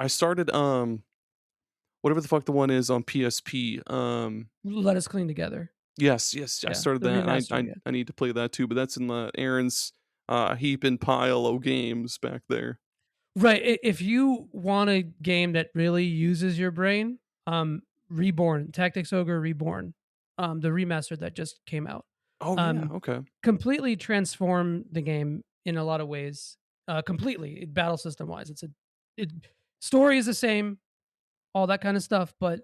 started, whatever the fuck the one is on PSP, Let Us Clean Together. yes, yes, I Yeah, started the that. remastered. Yeah. I need to play that too, but that's in, Aaron's, heap and pile of games back there. Right. If you want a game that really uses your brain, Reborn, Tactics Ogre Reborn, the remaster that just came out, Oh, yeah, um, okay. completely transformed the game in a lot of ways. Completely, battle system wise, it story is the same, all that kind of stuff, but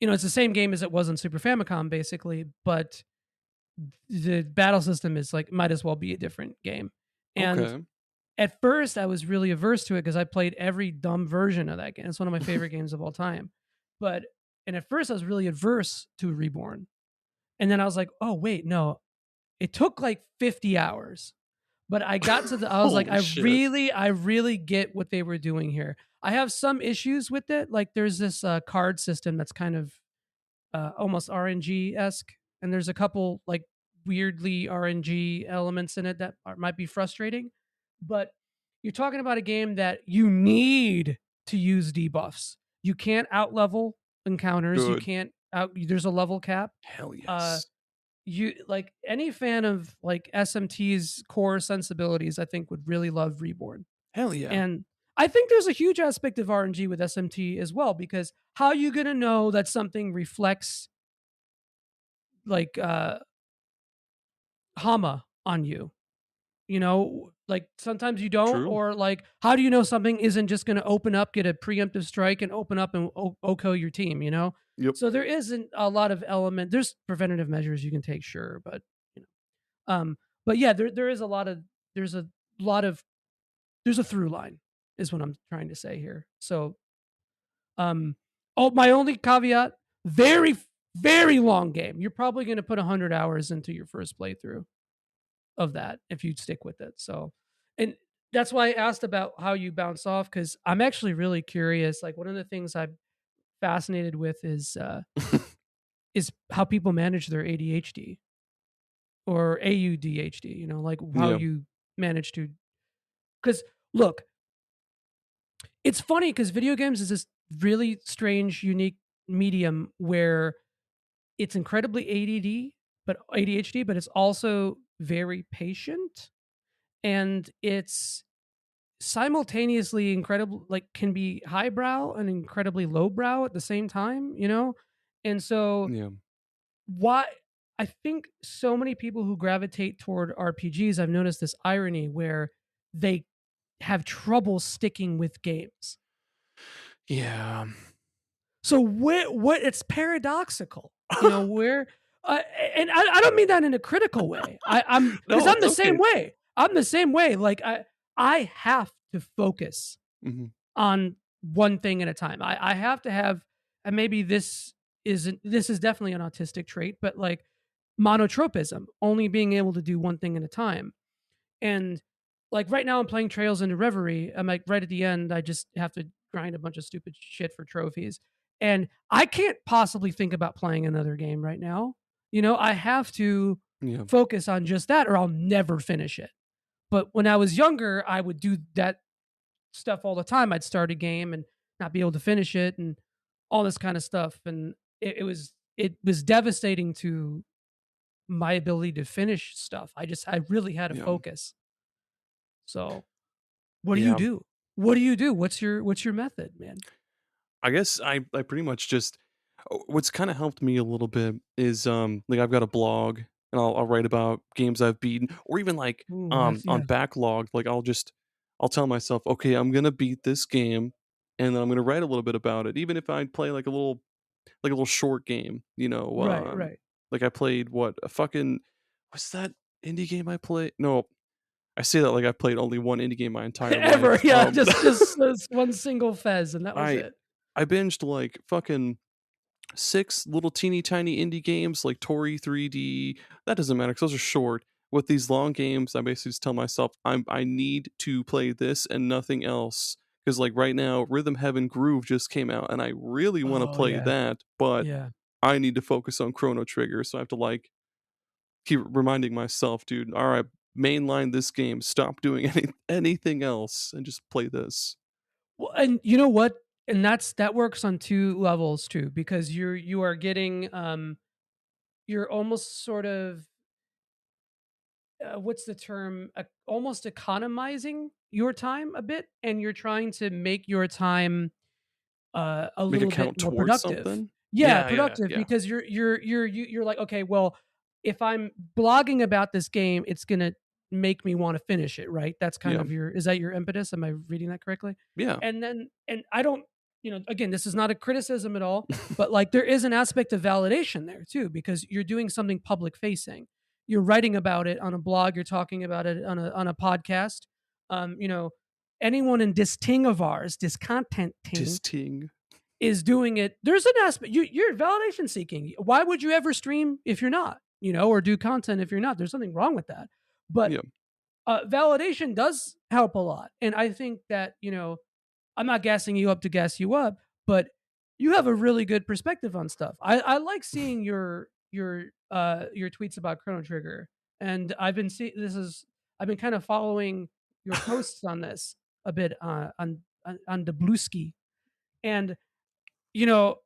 it's the same game as it was on Super Famicom, basically. But the battle system is like might as well be a different game. And Okay. at first, I was really averse to it because I played every dumb version of that game. It's one of my favorite games of all time. But and at first, I was really adverse to Reborn, and then I was like, "Oh wait, no." It took like 50 hours, but I got to the. I was like, Holy shit. I really get what they were doing here. I have some issues with it. Like, there's this card system that's kind of almost RNG esque, and there's a couple like weirdly RNG elements in it that might be frustrating. But you're talking about a game that you need to use debuffs. You can't outlevel encounters. You Good. can't out. There's a level cap. Hell Uh, yes. you like any fan of like SMT's core sensibilities, I think would really love Reborn. Hell yeah. And I think there's a huge aspect of RNG with SMT as well, because how are you going to know that something reflects like Hama on you? Like sometimes you don't, True. or like how do you know something isn't just going to open up, get a preemptive strike, and open up and OHKO your team? Yep. So there isn't a lot of element. There's preventative measures you can take, sure, but you know, but yeah, there is a lot of there's a lot of there's a through line, is what I'm trying to say here. So oh, my only caveat: very very long game. You're probably going to put 100 hours into your first playthrough of that if you stick with it. So, and that's why I asked about how you bounce off, because I'm actually really curious. Like, one of the things I'm fascinated with is how people manage their ADHD or AUDHD. Like how Yeah. you manage to. Because look, it's funny because video games is this really strange, unique medium where it's incredibly ADHD, but it's also very patient, and it's simultaneously incredible, like can be highbrow and incredibly lowbrow at the same time. And so Yeah. why I think so many people who gravitate toward RPGs, I've noticed this irony where they have trouble sticking with games. Yeah. So what it's paradoxical, where uh, and I don't mean that in a critical way. I'm because No, I'm it's the same okay. way. I'm the same way. Like I have to focus Mhm. on one thing at a time. I have to have, and maybe this is definitely an autistic trait, but like monotropism, only being able to do one thing at a time. And like right now I'm playing Trails into Reverie. I'm like right at the end, I just have to grind a bunch of stupid shit for trophies. And I can't possibly think about playing another game right now. I have to Yeah. focus on just that or I'll never finish it. But when I was younger, I would do that stuff all the time. I'd start a game and not be able to finish it and all this kind of stuff. And it was devastating to my ability to finish stuff. I really had to Yeah. focus. So what do you Yeah. do? What do you do? What's your method, man? I guess I pretty much just what's kinda helped me a little bit is, like, I've got a blog, and I'll write about games I've beaten, or even, like, Ooh, that's on yeah. backlog, like, I'll just I'll tell myself, okay, I'm gonna beat this game, and then I'm gonna write a little bit about it, even if I play like a little short game, Right, right. like I played what a fucking what's that indie game I played? No, I say that like I played only one indie game my entire Ever, life. yeah, just this one single Fez, and that was I it. I binged like fucking 6 little teeny tiny indie games like Tori 3D. That doesn't matter because those are short. With these long games, I basically just tell myself I need to play this and nothing else. Because like right now, Rhythm Heaven Groove just came out, and I really want to Oh, play yeah. that, but Yeah. I need to focus on Chrono Trigger, so I have to like keep reminding myself, dude. All right, mainline this game. Stop doing anything else and just play this. Well, and you know what? And that works on 2 levels too, because you are getting, you're almost sort of, what's the term? Almost economizing your time a bit, and you're trying to make your time a Make it little bit count more towards productive. something. Yeah, Yeah, yeah, productive yeah, because you're like, okay, well, if I'm blogging about this game, it's gonna make me want to finish it, right? That's kind yeah, of your, is that your impetus? Am I reading that correctly? yeah. And I don't, again, this is not a criticism at all, but like there is an aspect of validation there too, because you're doing something public facing. You're writing about it on a blog, you're talking about it on a podcast. You know, anyone in this ting of ours, this content ting, Disting. is doing it. There's an aspect, you're validation seeking. Why would you ever stream if you're not, or do content if you're not? There's something wrong with that. But Yeah, validation does help a lot. And I think that, I'm not gassing you up to gas you up, but you have a really good perspective on stuff. I like seeing your tweets about Chrono Trigger. And I've been kind of following your posts on this a bit, on the Blueski. And you know,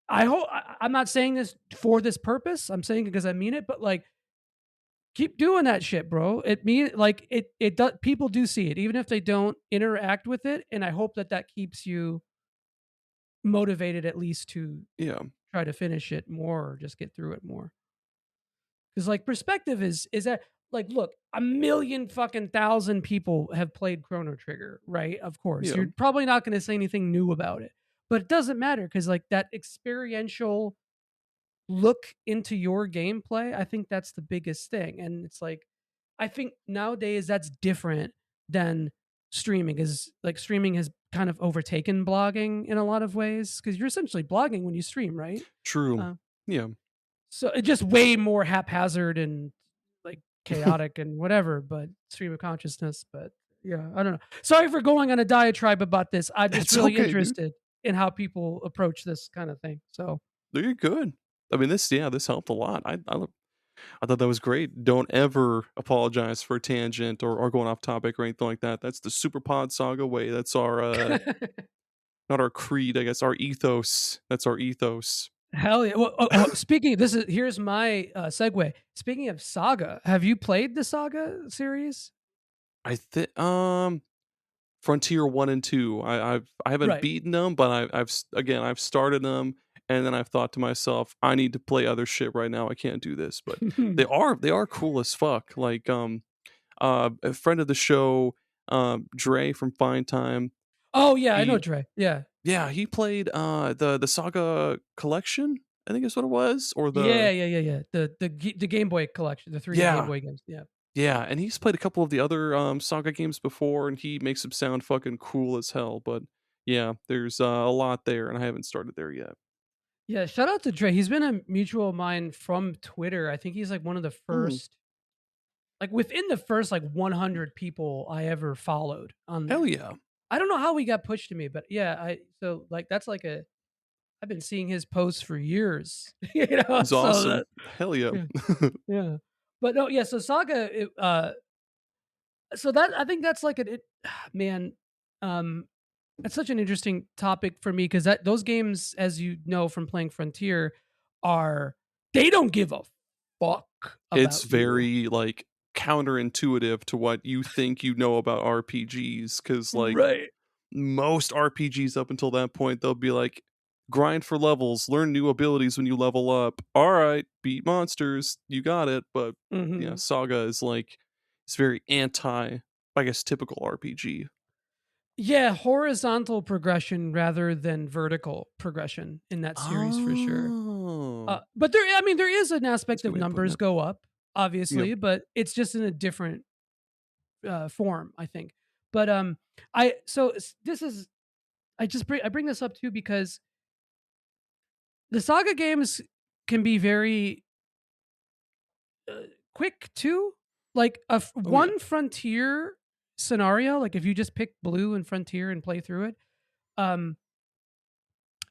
I'm not saying this for this purpose. I'm saying it because I mean it, but like, keep doing that shit, bro. It does. People do see it, even if they don't interact with it. And I hope that keeps you motivated, at least to yeah. try to finish it more or just get through it more. Because like perspective is that, like, look, a million fucking thousand people have played Chrono Trigger, right? Of course, Yeah, you're probably not going to say anything new about it, but it doesn't matter because like that experiential look into your gameplay, I think that's the biggest thing. And it's like, I think nowadays that's different than streaming, is like streaming has kind of overtaken blogging in a lot of ways because you're essentially blogging when you stream, right? true. Uh, Yeah. so it's just way more haphazard and like chaotic and whatever, but stream of consciousness. But yeah, I don't know. Sorry for going on a diatribe about this. I'm just It's really okay, dude. interested in how people approach this kind of thing. So No, you're good. I mean, this helped a lot. I thought that was great. Don't ever apologize for a tangent or going off topic or anything like that. That's the Super Pod Saga way. That's our not our creed, I guess, our ethos. That's our ethos. hell yeah. Well, speaking, here's my segue. Speaking of Saga, have you played the Saga series? I think Frontier 1 and 2. I haven't Right. beaten them, but again, I've started them, and then I've thought to myself, I need to play other shit right now. I can't do this. But they are cool as fuck. Like a friend of the show, Dre from Fine Time. Oh yeah, I know He Trey. Yeah. Yeah, he played the Saga collection, I think is what it was, or Yeah, the yeah, yeah, yeah. The Game Boy collection, the 3D Game yeah. Boy games. Yeah. Yeah, and he's played a couple of the other Saga games before, and he makes them sound fucking cool as hell. But yeah, there's a lot there, and I haven't started there yet. Yeah, shout out to Trey. He's been a mutual of mine from Twitter. I think he's like one of the Mm, first, like within the first like 100 people I ever followed on hell there. yeah, I don't know how he got pushed to me, but yeah, so like that's like I've been seeing his posts for years, it's so awesome. that, Hell yeah. yeah, yeah. But no, yeah, so Saga, so that, I think that's like man, um that's such an interesting topic for me because that those games, as you know from playing Frontier, are, they don't give a fuck It's about you. very like counterintuitive to what you think you know about RPGs, because like Right. most RPGs up until that point, they'll be like, grind for levels, learn new abilities when you level up. All right, beat monsters, you got it. But yeah, Hmm. Saga is like, it's very anti I guess, typical RPG. Yeah, horizontal progression rather than vertical progression in that series for sure. Oh, But there, I mean, there is an that's aspect a of good way of putting numbers it. go up, Yep. obviously, but it's just in a different form, I think. But this is I bring this up too because the Saga games can be very quick too. Like Oh yeah. one Frontier scenario, like if you just pick Blue and Frontier and play through it, um,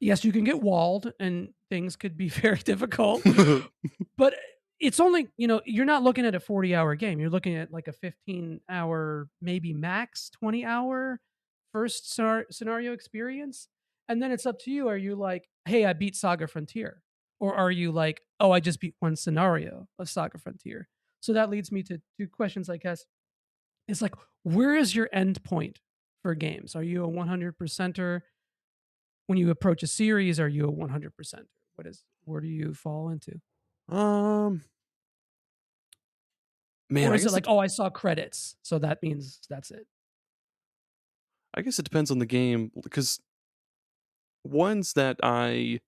yes, you can get walled and things could be very difficult, but it's only, you're not looking at a 40-hour game. You're looking at like a 15-hour, maybe max 20-hour first scenario experience. And then it's up to you. Are you like, hey, I beat Saga Frontier? Or are you like, oh, I just beat one scenario of Saga Frontier? So that leads me to two questions, I guess. It's like, where is your end point for games? Are you a 100%er? When you approach a series, are you a 100%er? Where do you fall into? um, man, Or I is it guess like, oh, I saw credits, so that means that's it? it depends on the game because ones that I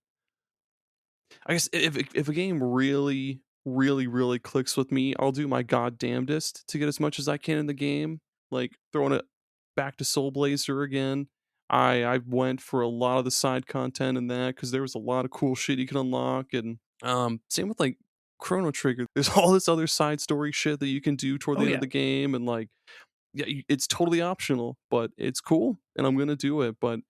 guess if a game really, really, really clicks with me, I'll do my goddamnedest to get as much as I can in the game. Like throwing it back to Soul Blazer again. I went for a lot of the side content in that because there was a lot of cool shit you can unlock, and same with like Chrono Trigger. There's all this other side story shit that you can do toward Oh the end of yeah. the game, and like yeah, it's totally optional, but it's cool, and I'm gonna do it. But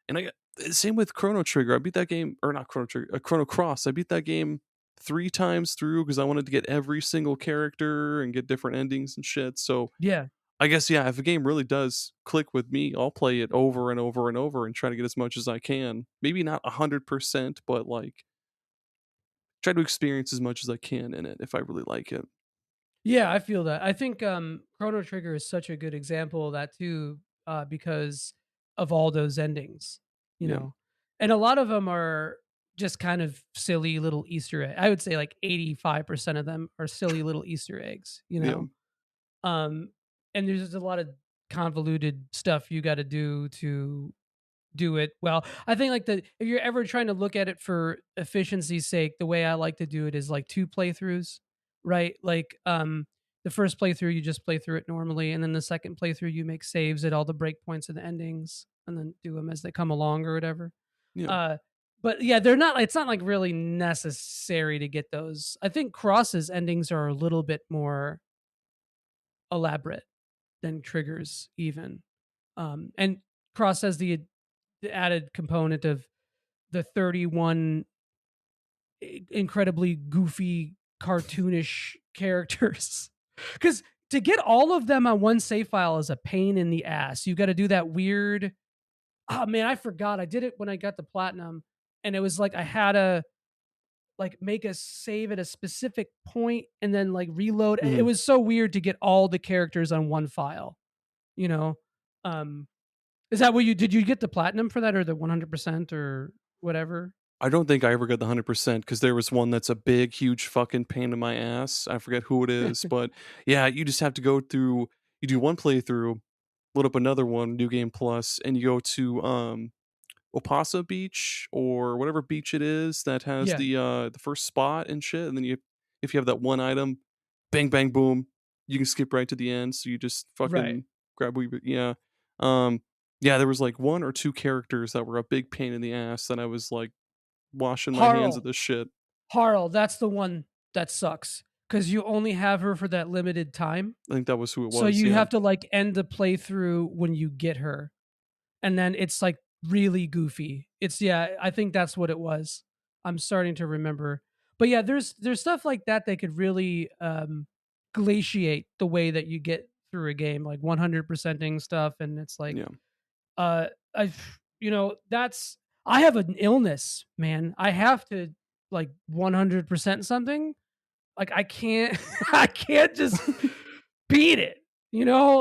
and I got same with Chrono Trigger. I beat that game, or not Chrono Trigger, Chrono Cross. I beat that game 3 times through because I wanted to get every single character and get different endings and shit. So Yeah. I guess yeah, if a game really does click with me, I'll play it over and over and over and try to get as much as I can. Maybe not 100%, but like try to experience as much as I can in it if I really like it. Yeah, I feel that. I think Chrono Trigger is such a good example of that too, because of all those endings, you Yeah, know. And a lot of them are just kind of silly little Easter egg. I would say like 85% of them are silly little Easter eggs, you yeah, know. Um and there's just a lot of convoluted stuff you got to do to do it well. I think like if you're ever trying to look at it for efficiency's sake, the way I like to do it is like two playthroughs, right? Like the first playthrough you just play through it normally, and then the second playthrough you make saves at all the breakpoints and the endings, and then do them as they come along or whatever. yeah, Uh, but yeah, they're not. It's not like really necessary to get those. I think Cross's endings are a little bit more elaborate than Triggers even, and Cross has the added component of the 31 incredibly goofy cartoonish characters because to get all of them on one save file is a pain in the ass. You got to do that weird, oh man, I forgot, I did it when I got the platinum, and it was like I had to like make a save at a specific point and then like reload. It mhm. was so weird to get all the characters on one file, you know. um Is that what you did? You get the platinum for that or the 100% or whatever? I don't think I ever got the 100% because there was one that's a big, huge fucking pain in my ass. I forget who it is, but yeah, you just have to go through. You do one playthrough, load up another one, New Game Plus, and you go to Opasa Beach or whatever beach it is that has Yeah, the first spot and shit. And then if you have that one item, bang bang boom, you can skip right to the end. So you just right. fucking grab yeah. Um, yeah, there was like one or two characters that were a big pain in the ass, and I was like washing my hands of Harl. this shit. Harl, that's the one that sucks because you only have her for that limited time. I think that was who it So was. you Yeah, have to like end the playthrough when you get her. And then it's like really goofy. Yeah, I think that's what it was. I'm starting to remember. But yeah, there's stuff like that that could really glaciate the way that you get through a game, like 100%ing stuff. And it's like, yeah. uh I that's, I have an illness, man. I have to like 100% something. Like I can't I can't just beat it.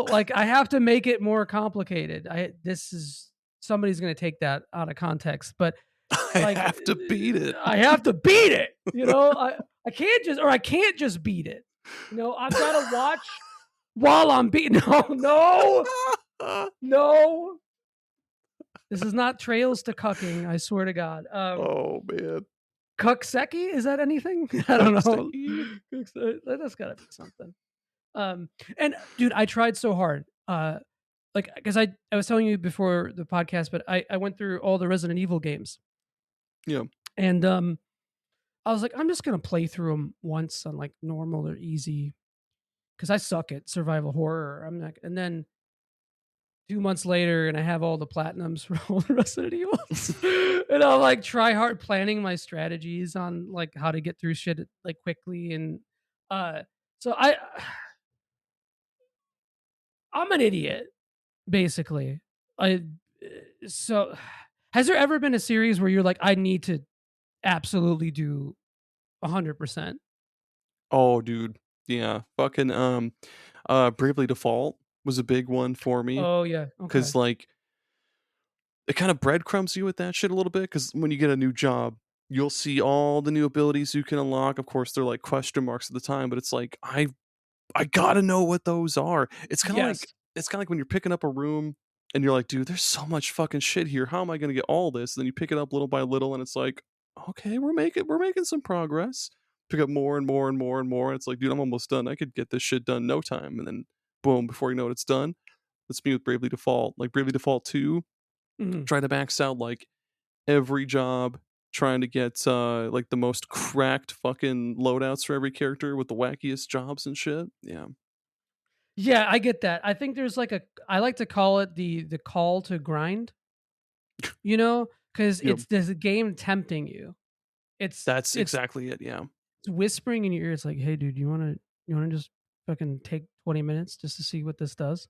Like I have to make it more complicated. I this is Somebody's going to take that out of context, but I like have to beat it. I have to beat it. I can't just beat it. I've got to watch while I'm beating. No. This is not Trails to Cucking. I swear to God. Oh man, Cuckseki? Is that anything? I don't know. Cuckseki? That's gotta be something. And dude, I tried so hard. Like, because I was telling you before the podcast, but I went through all the Resident Evil games, Yeah. and I was like, I'm just gonna play through them once on like normal or easy, because I suck at survival horror. I'm not, and then 2 months later, and I have all the platinums for all the Resident Evils, and I'll like try hard planning my strategies on like how to get through shit like quickly, and uh, so I'm an idiot basically. I so has there ever been a series where you're like, I need to absolutely do 100%? Oh, dude. Yeah. Fucking Bravely Default was a big one for me Oh yeah, okay. cuz like it kind of breadcrumbs you with that shit a little bit cuz when you get a new job, you'll see all the new abilities you can unlock. Of course, they're like question marks at the time, but it's like I got to know what those are. Yes. It's kind of like when you're picking up a room and you're like, dude, there's so much fucking shit here. How am I going to get all this? And then you pick it up little by little and it's like, okay, we're making some progress. Pick up more and more and more and more. And it's like, dude, I'm almost done. I could get this shit done in no time. And then boom, before you know it, it's done. That's me with Bravely Default. Like Bravely Default 2, Mhm. try to max out like every job, trying to get like the most cracked fucking loadouts for every character with the wackiest jobs and shit. Yeah. Yeah, I get that. I think there's like I like to call it the call to grind, you know, because Yep. it's this game tempting you. It's That's it's exactly it, yeah. it's whispering in your ear. It's like, hey, dude, you wanna just fucking take 20 minutes just to see what this does?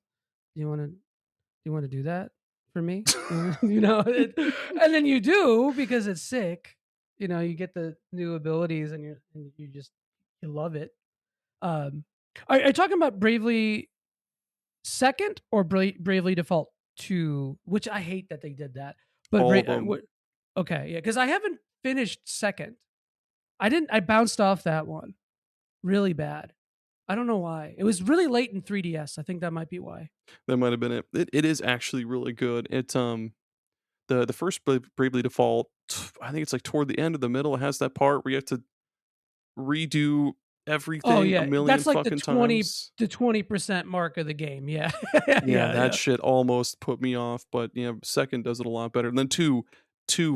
You wanna do that for me? And then you do because it's sick. You get the new abilities, and you just you love it. Um, are you talking about Bravely Second or Bravely Default 2? Which I hate that they did that. But All of them. what? Okay, yeah, because I haven't finished Second. I didn't. I bounced off that one really bad. I don't know why. It was really late in 3DS. I think that might be why. That might have been it. It is actually really good. It, the first Bravely Default, I think it's, like, toward the end or the middle, it has that part where you have to redo Oh everything a yeah, million that's like the fucking 20 times. the 20% mark of the game. Yeah, Yeah, yeah, that yeah. shit almost put me off, but, yeah, 2nd does it a lot better. And then 2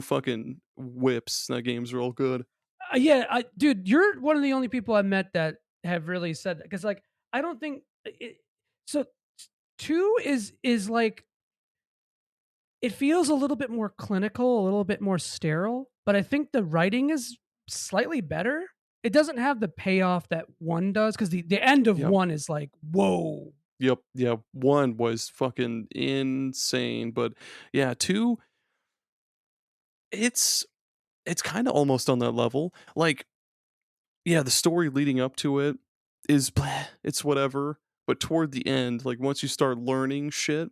fucking whips. That game's real good. Yeah, dude, you're one of the only people I've met that have really said that, because like I don't think it, so. Two is like, it feels a little bit more clinical, a little bit more sterile, but I think the writing is slightly better. It doesn't have the payoff that one does, because the end of Yeah. one is like, whoa. Yep, yeah, 1 was fucking insane, but, yeah, 2, it's it's kinda almost on that level. Like, yeah, the story leading up to it is bleh, it's whatever, but toward the end, like, once you start learning shit,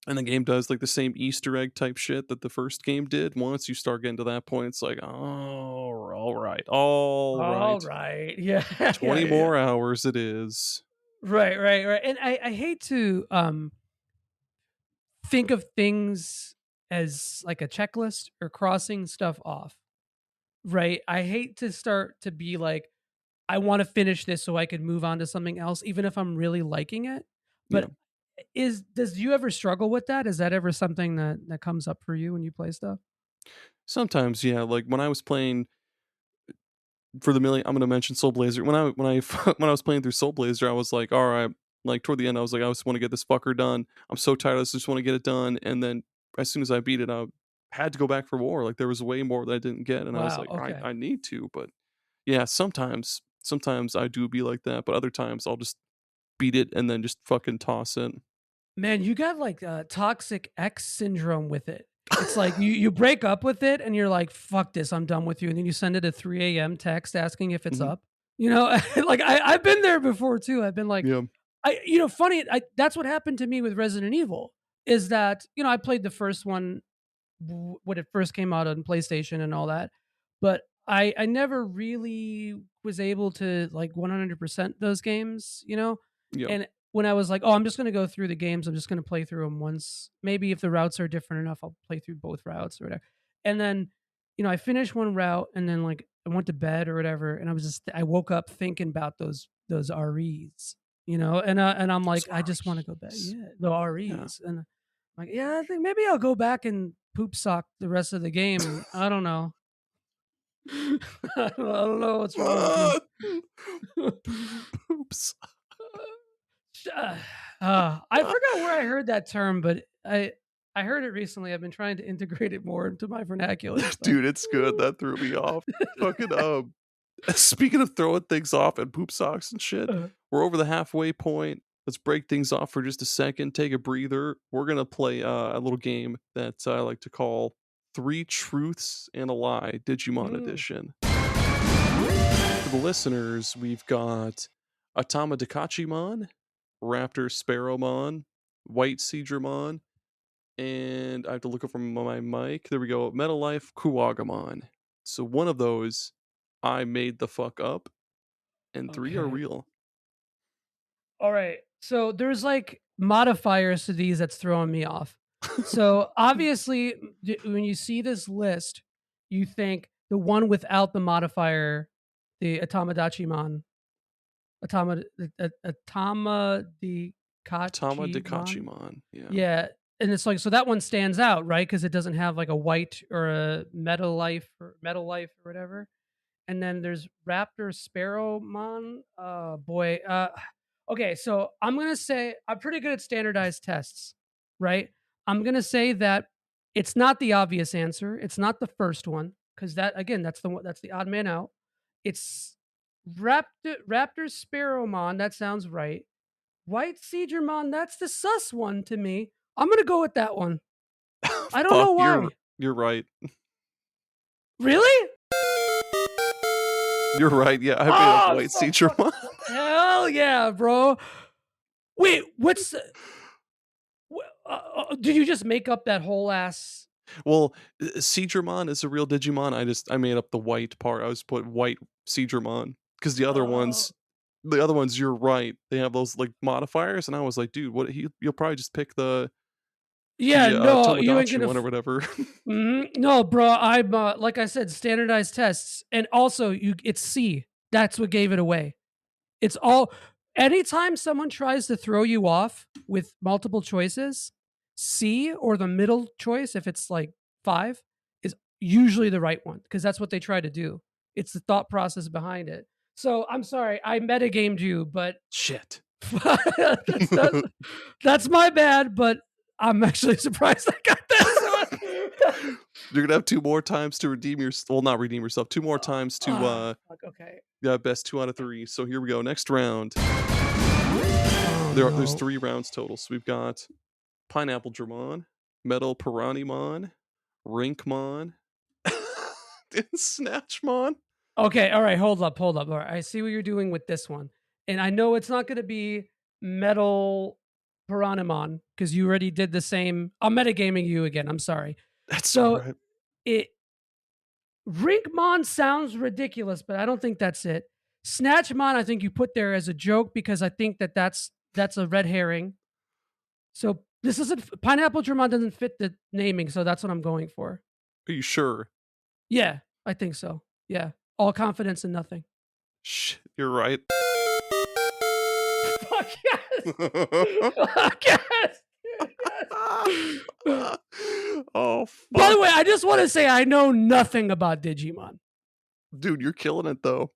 and the game does, like, the same Easter egg type shit that the first game did, once you start getting to that point, it's like, "Oh, all All right, right. Yeah. Yeah. 20 Yeah. more hours it is." Right. Right. Right. And I hate to think of things as like a checklist or crossing stuff off. Right. I hate to start to be like, I want to finish this so I could move on to something else, even if I'm really liking it. Yeah. But does you ever struggle with that? Is that ever something that comes up for you when you play stuff? Sometimes, yeah, like, when I was playing for the million, I'm gonna mention Soul Blazer. When I when I was playing through Soul Blazer, I was like, all right. Like toward the end, I was like, I just want to get this fucker done. I'm so tired. I just want to get it done. And then as soon as I beat it, I had to go back for more. Like there was way more that I didn't get, and I was Wow. like, Okay. I need to. But yeah, sometimes I do be like that. But other times I'll just beat it and then just fucking toss it. Man, you got like toxic X syndrome with it. It's like you break up with it and you're like, fuck this, I'm done with you. And then you send it a 3 a.m. text asking if it's Mhm. up. Like I've been there before too. I've been like, Yeah, funny. That's what happened to me with Resident Evil. Is that I played the first one when it first came out on PlayStation and all that, but I never really was able to like 100% those games. yeah, And when I was like, oh, I'm just gonna go through the games. I'm just gonna play through them once. Maybe if the routes are different enough, I'll play through both routes or whatever. And then, I finished one route, and then like I went to bed or whatever, and I woke up thinking about those REs, and I'm like, I just want to go back. Sorry. Yeah, the Yeah. REs, and I'm like, yeah, I think maybe I'll go back and poop sock the rest of the game. I don't know. I don't know what's wrong with me. Oops. I forgot where I heard that term, but I heard it recently. I've been trying to integrate it more into my vernacular. So. Dude, it's good. That threw me off. Fucking speaking of throwing things off and poop socks and shit, we're over the halfway point. Let's break things off for just a second. Take a breather. We're gonna play a little game that I like to call Three Truths and a Lie, Digimon Edition. For the listeners, we've got Atama Dekachimon, Raptor Sparrowmon, White Seadramon, and I have to look up from my mic. There we go. Metal Life Kuwagamon. So one of those I made the fuck up, and three are Okay. real. All right. So there's like modifiers to these that's throwing me off. So obviously, when you see this list, you think the one without the modifier, the Atamadachimon, Atama Atama Dekachimon. Dekachimon. Yeah. Yeah, and it's like so that one stands out, right? Because it doesn't have like a white or a metal life or whatever. And then there's Raptor Sparrowmon. Boy. Okay, so I'm gonna say I'm pretty good at standardized tests, right? I'm gonna say that it's not the obvious answer. It's not the first one because that again, that's the odd man out. It's Raptor Sparrowmon. That sounds right. White Seadramon. That's the sus one to me. I'm gonna go with that one. I don't Fuck, know why. you're right. Really? You're right. Yeah, I made up White Seadramon. Hell yeah, bro. Wait, did you just make up that whole ass? Well, Seadramon is a real Digimon. I made up the white part. I was put White Seadramon because the other ones, you're right. They have those like modifiers, and I was like, dude, you'll probably just pick the no, you ain't Tomodachi gonna. one or whatever. No, bro. I'm like I said, standardized tests, and also it's C. That's what gave it away. It's all. Anytime someone tries to throw you off with multiple choices, C or the middle choice, if it's like 5, is usually the right one because that's what they try to do. It's the thought process behind it. So I'm sorry, I metagamed you, but Shit. that's my bad. But I'm actually surprised I got that. You're gonna have 2 more times to redeem your. Well, not redeem yourself. 2 more times to okay. Yeah, best 2 out of 3. So here we go. Next round. Oh, There's 3 rounds total. So we've got Pineapple Dramon, Metal Piranimon, Rinkmon, and Snatchmon. Okay, all right, hold up. All right, I see what you're doing with this one. And I know it's not going to be Metal Piranimon because you already did the same. I'm metagaming you again. I'm sorry. That's So all right. Rinkmon sounds ridiculous, but I don't think that's it. Snatchmon, I think you put there as a joke because I think that's a red herring. So this isn't Pineapple Dramon doesn't fit the naming, so that's what I'm going for. Are you sure? Yeah, I think so. Yeah, all confidence in nothing. Shit, you're right. Fuck yes! Fuck yes! Oh, fuck. By the way, I just want to say I know nothing about Digimon. Dude, you're killing it though.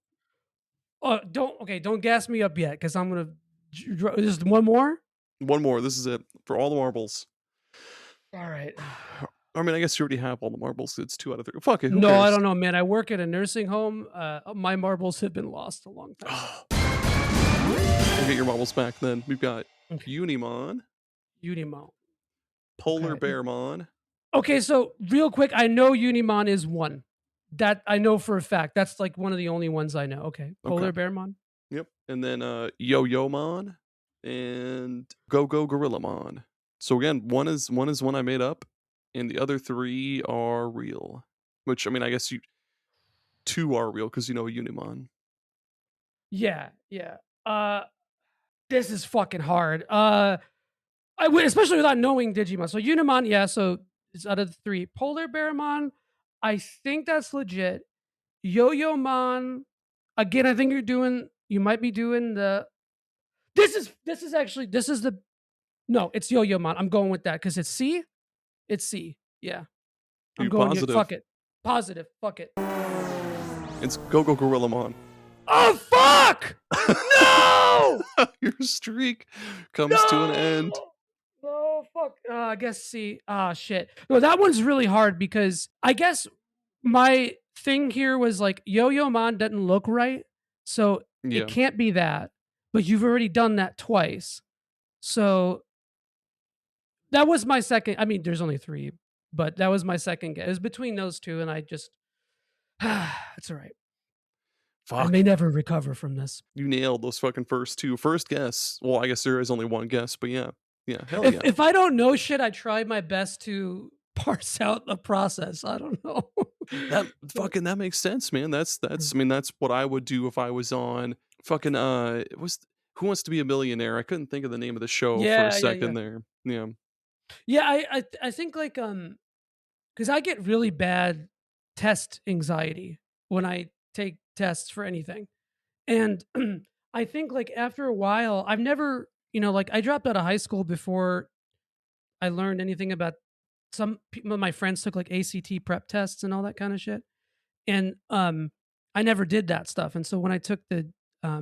Don't gas me up yet because I'm gonna. Just one more. One more. This is it for all the marbles. All right. I mean, I guess you already have all the marbles. It's 2 out of 3. Fuck it. Who No, cares? I don't know, man. I work at a nursing home. My marbles have been lost a long time. We'll get your marbles back then. We've got Unimon, Polar Bearmon. Okay, so real quick, I know Unimon is one. That I know for a fact. That's like one of the only ones I know. Okay, Polar Bearmon. Yep, and then Yo-Yo-Mon and Go-Go Gorillamon. So again, one is one I made up, and the other 3 are real. Which I mean, I guess 2 are real because you know Unimon. Yeah. This is fucking hard. Especially without knowing Digimon. So Unimon, yeah. So it's out of the three. Polar Bearmon, I think that's legit. Yo-Yo Mon, again, I think you might be doing the. This is the. No, it's Yo-Yo Mon. I'm going with that because it's C. It's C. Yeah, Are I'm you going. positive? Fuck it. Positive. Fuck it. It's Go Go Gorillamon. Oh fuck! No! Your streak comes to an end. No! Oh fuck. I guess C. Ah shit. No, that one's really hard because I guess my thing here was like Yo-Yo Mon doesn't look right, so it Yeah. can't be that. But you've already done that twice, so that was my second. I mean, there's only three, but that was my second guess. It was between those two, and I just, it's all right. I Fuck. may never recover from this. You nailed those fucking first two. First guess. Well, I guess there is only one guess, but yeah. Yeah. Hell yeah. If I don't know shit, I try my best to parse out the process. I don't know. That makes sense, man. That's I mean, that's what I would do if I was on fucking it was Who Wants to Be a Millionaire? I couldn't think of the name of the show for a Yeah, yeah, second yeah. there. Yeah. Yeah, I think like because I get really bad test anxiety when I take tests for anything. And I think like after a while, I've never, like I dropped out of high school before I learned anything about some people, my friends took like ACT prep tests and all that kind of shit. And I never did that stuff. And so when I took the fuck,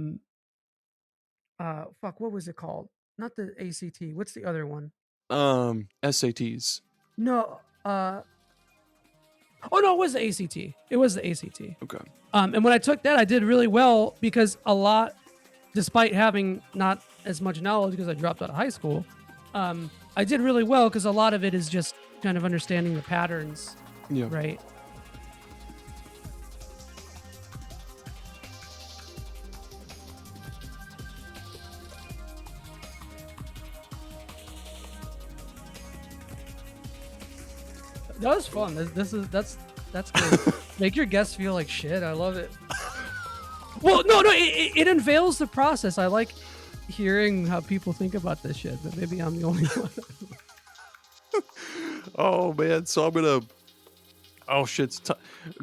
what was it called? Not the ACT. What's the other one? SATs. No, oh no, it was the ACT. It was the ACT. Okay. And when I took that, I did really well because despite having not as much knowledge because I dropped out of high school, I did really well because a lot of it is just kind of understanding the patterns, Yeah. right? That was fun. That's good. Make your guests feel like shit. I love it. Well, no, it unveils the process. I like hearing how people think about this shit, but maybe I'm the only one. Oh man, so I'm gonna. Oh shit,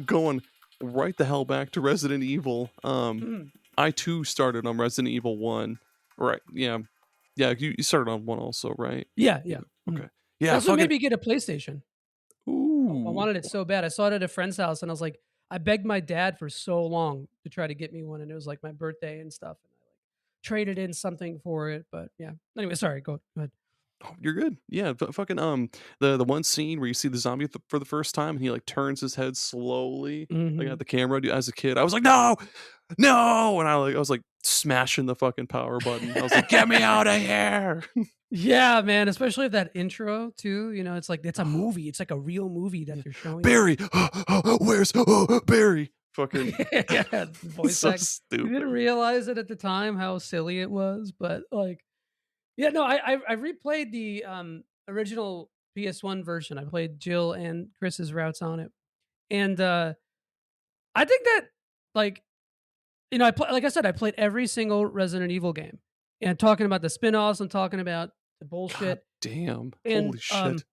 going right the hell back to Resident Evil. I too started on Resident Evil 1. Right? Yeah, yeah. You started on 1 also, right? Yeah. Okay. Yeah. That's what made me get a PlayStation. Ooh. I wanted it so bad. I saw it at a friend's house, and I was like, I begged my dad for so long to try to get me one, and it was like my birthday and stuff. And I like traded in something for it, but yeah. Anyway, sorry. Go ahead. Oh, you're good. Yeah, fucking the one scene where you see the zombie for the first time and he like turns his head slowly like Mhm. at the camera. Dude, as a kid, I was like, no, no, and I was like smashing the fucking power button. I was like, get me out of here. Yeah, man. Especially if that intro too. It's like it's a movie. It's like a real movie that they're showing. Barry, where's Barry? Fucking Yeah, voice so act. You didn't stupid. realize it at the time how silly it was, but like, yeah, no, I replayed the original PS1 version. I played Jill and Chris's routes on it, and I think that like like I said, I played every single Resident Evil game, and talking about the spin-offs and talking about the God bullshit. damn. And Holy shit.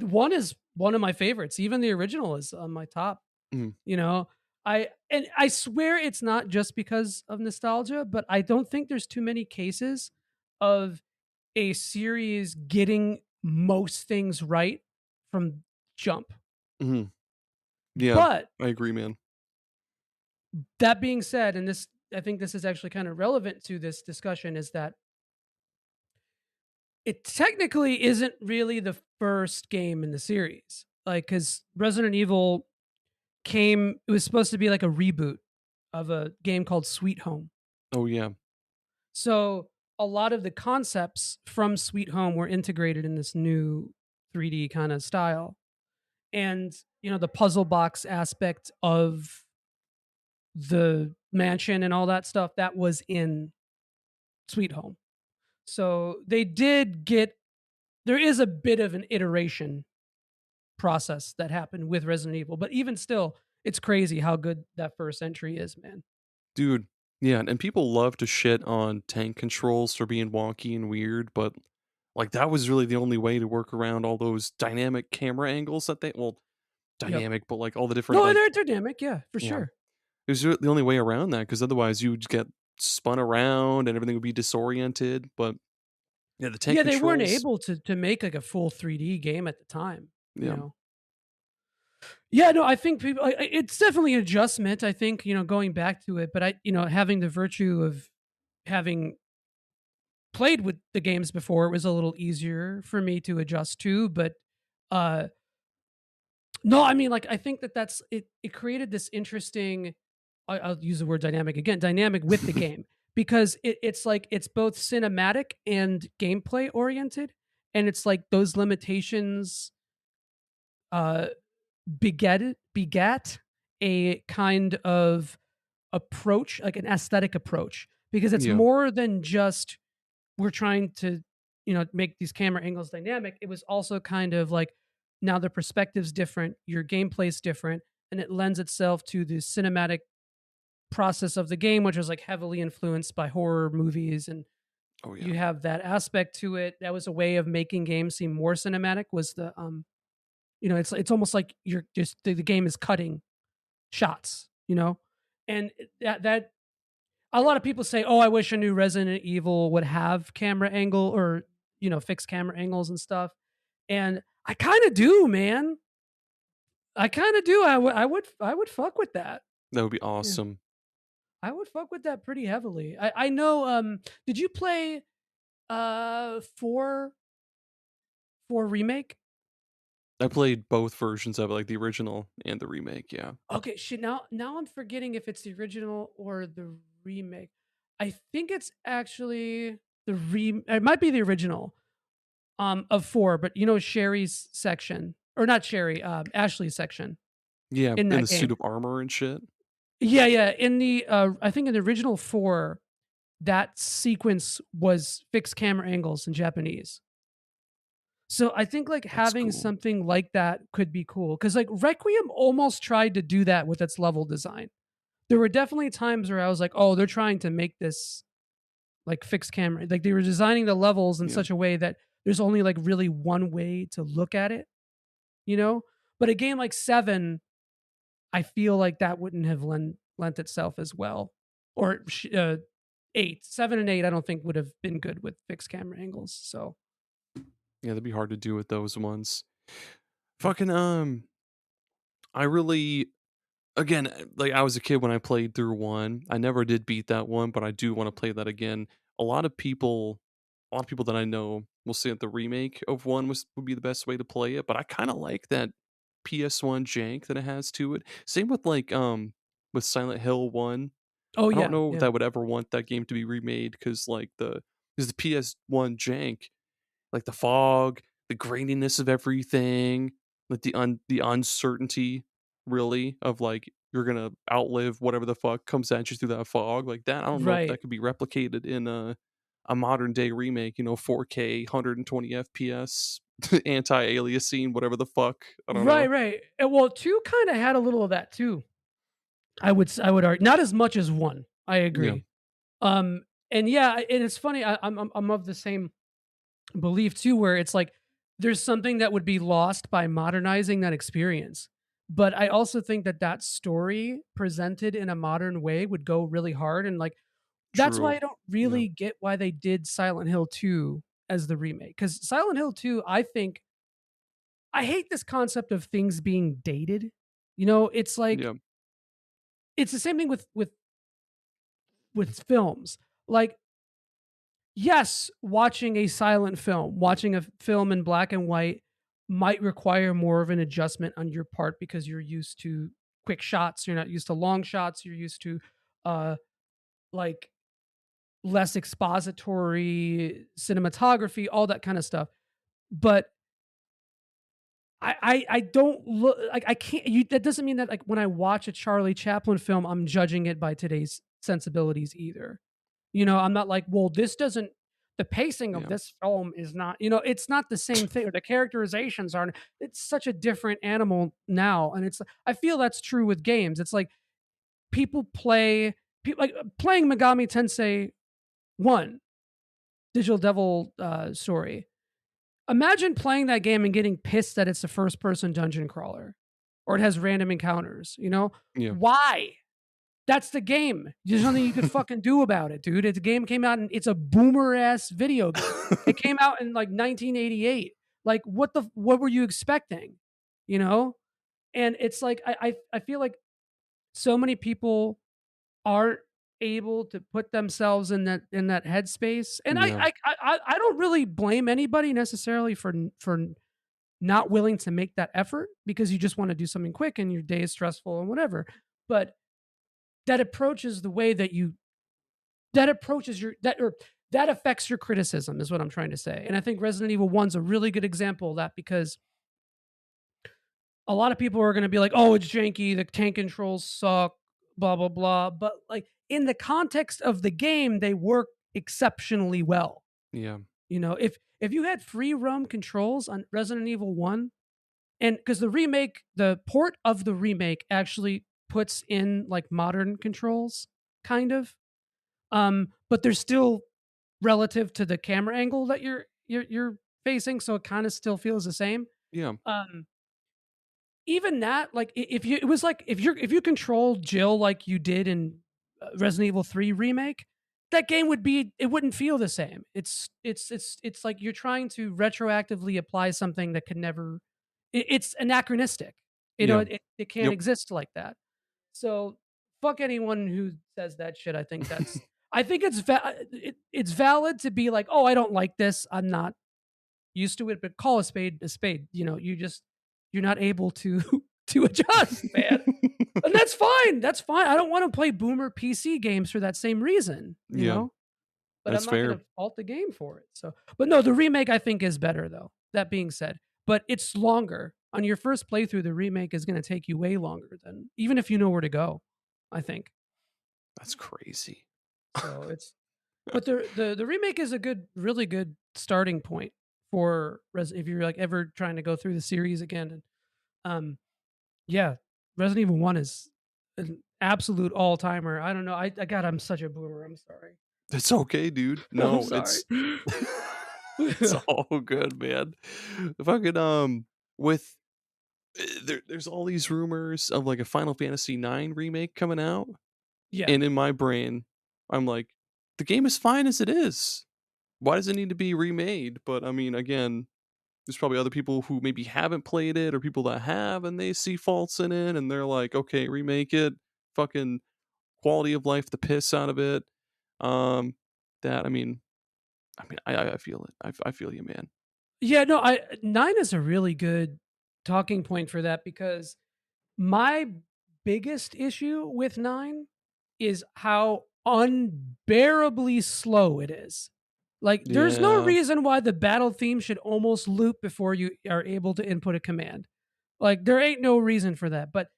one is one of my favorites. Even the original is on my top. Mm. I swear it's not just because of nostalgia, but I don't think there's too many cases of a series getting most things right from jump. Mhm. Yeah, But I agree, man. that being said, and I think this is actually kind of relevant to this discussion, is that it technically isn't really the first game in the series. Like, because Resident Evil it was supposed to be like a reboot of a game called Sweet Home. Oh yeah. So a lot of the concepts from Sweet Home were integrated in this new 3D kind of style. And, the puzzle box aspect of the mansion and all that stuff that was in Sweet Home. So there is a bit of an iteration process that happened with Resident Evil, but even still, it's crazy how good that first entry is, man. Dude, Yeah, and people love to shit on tank controls for being wonky and weird, but like that was really the only way to work around all those dynamic camera angles that they well, Yep. dynamic, but like all the different No, like they're dynamic. Yeah, for yeah. sure. It was the only way around that because otherwise you would get spun around and everything would be disoriented. But yeah, the tank Yeah, they weren't controls, able to make like a full 3D game at the time. You yeah. know. Yeah, no, I think people. It's definitely an adjustment. I think going back to it, but having the virtue of having played with the games before, it was a little easier for me to adjust to. But uh, no, I mean, like I think that's it. It created this interesting. I'll use the word dynamic again. Dynamic with the game because it's like it's both cinematic and gameplay oriented, and it's like those limitations uh begat a kind of approach, like an aesthetic approach, because it's Yeah. more than just we're trying to, make these camera angles dynamic. It was also kind of like now the perspective's different, your gameplay's different, and it lends itself to the cinematic process of the game, which was like heavily influenced by horror movies and Oh yeah. you have that aspect to it. That was a way of making games seem more cinematic was it's almost like you're just the game is cutting shots, and that a lot of people say, "Oh, I wish a new Resident Evil would have camera angle or fixed camera angles and stuff." And I kind of do, man. I kind of do. I would fuck with that. That would be Yeah, awesome. I would fuck with that pretty heavily. I know. Did you play four remake? I played both versions of it, like the original and the remake, yeah. Okay, shit. Now I'm forgetting if it's the original or the remake. I think it's actually It might be the original. Of four, but Sherry's section or not Sherry, Ashley's section Yeah, in in that the suit game. of armor and shit. Yeah, yeah. In the I think in the original four, that sequence was fixed camera angles in Japanese. So I think like That's having cool. something like that could be cool because like Requiem almost tried to do that with its level design. There were definitely times where I was like, oh, they're trying to make this like fixed camera. Like they were designing the levels in Yeah. such a way that there's only like really one way to look at it, you know? But a game like 7, I feel like that wouldn't have lent itself as well. Or 8, 7 and 8 I don't think would have been good with fixed camera angles. So, Yeah, that'd be hard to do with those ones. Fucking, I really again, like, I was a kid when I played through 1. I never did beat that one, but I do wanna play that again. A lot of people that I know will say that the remake of 1 would be the best way to play it, but I kinda like that PS1 jank that it has to it. Same with, like, with Silent Hill 1. oh I don't yeah, know if yeah. I would ever want that game to be remade because like, the PS1 jank, like, the fog, the graininess of everything, like, the uncertainty, really, of, like, you're gonna outlive whatever the fuck comes at you through that fog, like, that I don't know if Right. that could be replicated in a modern day remake, 4K, 120 FPS, anti-aliasing, whatever the fuck, I don't Right, know. right. Well, 2 kind of had a little of that too. I would argue not as much as 1. I Yeah, agree. And yeah, and it's funny. I'm of the same belief too, where it's like there's something that would be lost by modernizing that experience. But I also think that that story presented in a modern way would go really hard, and like that's why true. I don't Yeah, really get why they did Silent Hill 2 as the remake. Because Silent Hill 2, I think I hate this concept of things being dated. It's like yeah, it's the same thing with films. Like, yes, watching a silent film, watching a film in black and white might require more of an adjustment on your part because you're used to quick shots, you're not used to long shots, you're used to uh like less expository cinematography, all that kind of stuff. But I don't look like I can't. That doesn't mean that like when I watch a Charlie Chaplin film, I'm judging it by today's sensibilities either. I'm not like, well, this doesn't. The pacing of yeah, this film is not. It's not the same thing. Or the characterizations aren't. It's such a different animal now, and it's. I feel that's true with games. It's like people play like playing Megami Tensei 1, Digital Devil story. Imagine playing that game and getting pissed that it's a first person dungeon crawler or it has random encounters, you know? Yeah. Why? That's the game. There's nothing you could fucking do about it, dude. The game came out and it's a boomer ass video game. It came out in like 1988. Like what were you expecting? You know? And it's like I feel like so many people aren't able to put themselves in that headspace. And Yeah. I don't really blame anybody necessarily for not willing to make that effort because you just want to do something quick and your day is stressful and whatever. But that approaches the way that you that approaches your that or that affects your criticism is what I'm trying to say. And I think Resident Evil 1's a really good example of that because a lot of people are going to be like, "Oh, it's janky, the tank controls suck, blah blah blah." But like in the context of the game, they work exceptionally well. Yeah. You know, if you had free roam controls on Resident Evil 1 and because the port of the remake actually puts in like modern controls kind of but they're still relative to the camera angle that you're facing, so it kind of still feels the same. Yeah. Um, even that, like, if you it was like if you control Jill like you did in Resident Evil 3 remake, that game it wouldn't feel the same. It's like you're trying to retroactively apply something that could never. It's anachronistic. You know, Yeah. it can't Yep. exist like that. So fuck anyone who says that shit. I think it's valid to be like, oh, I don't like this. I'm not used to it, but call a spade a spade. You know, you're not able to to adjust, man. And that's fine. That's fine. I don't want to play boomer PC games for that same reason, you Yeah. know? But I'm That's not fair. gonna fault the game for it. So but no, the remake I think is better though. That being said. But it's longer. On your first playthrough, the remake is gonna take you way longer than even if you know where to go, I think. That's crazy. So it's but the remake is a really good starting point for if you're like ever trying to go through the series again. And yeah, Resident Evil 1 is an absolute all timer. I don't know. God, I'm such a boomer. I'm sorry. It's okay, dude. I'm No, sorry. it's all good, man. Fucking with there's all these rumors of like a Final Fantasy 9 remake coming out, Yeah. and in my brain, I'm like, the game is fine as it is. Why does it need to be remade? But I mean, again, there's probably other people who maybe haven't played it or people that have and they see faults in it and they're like, okay, remake it. Fucking quality of life, the piss out of it. Um, that I feel it. I feel you, man. Yeah, no, I 9 is a really good talking point for that because my biggest issue with 9 is how unbearably slow it is. Like, there's no Yeah, reason why the battle theme should almost loop before you are able to input a command. Like, there ain't no reason for that. But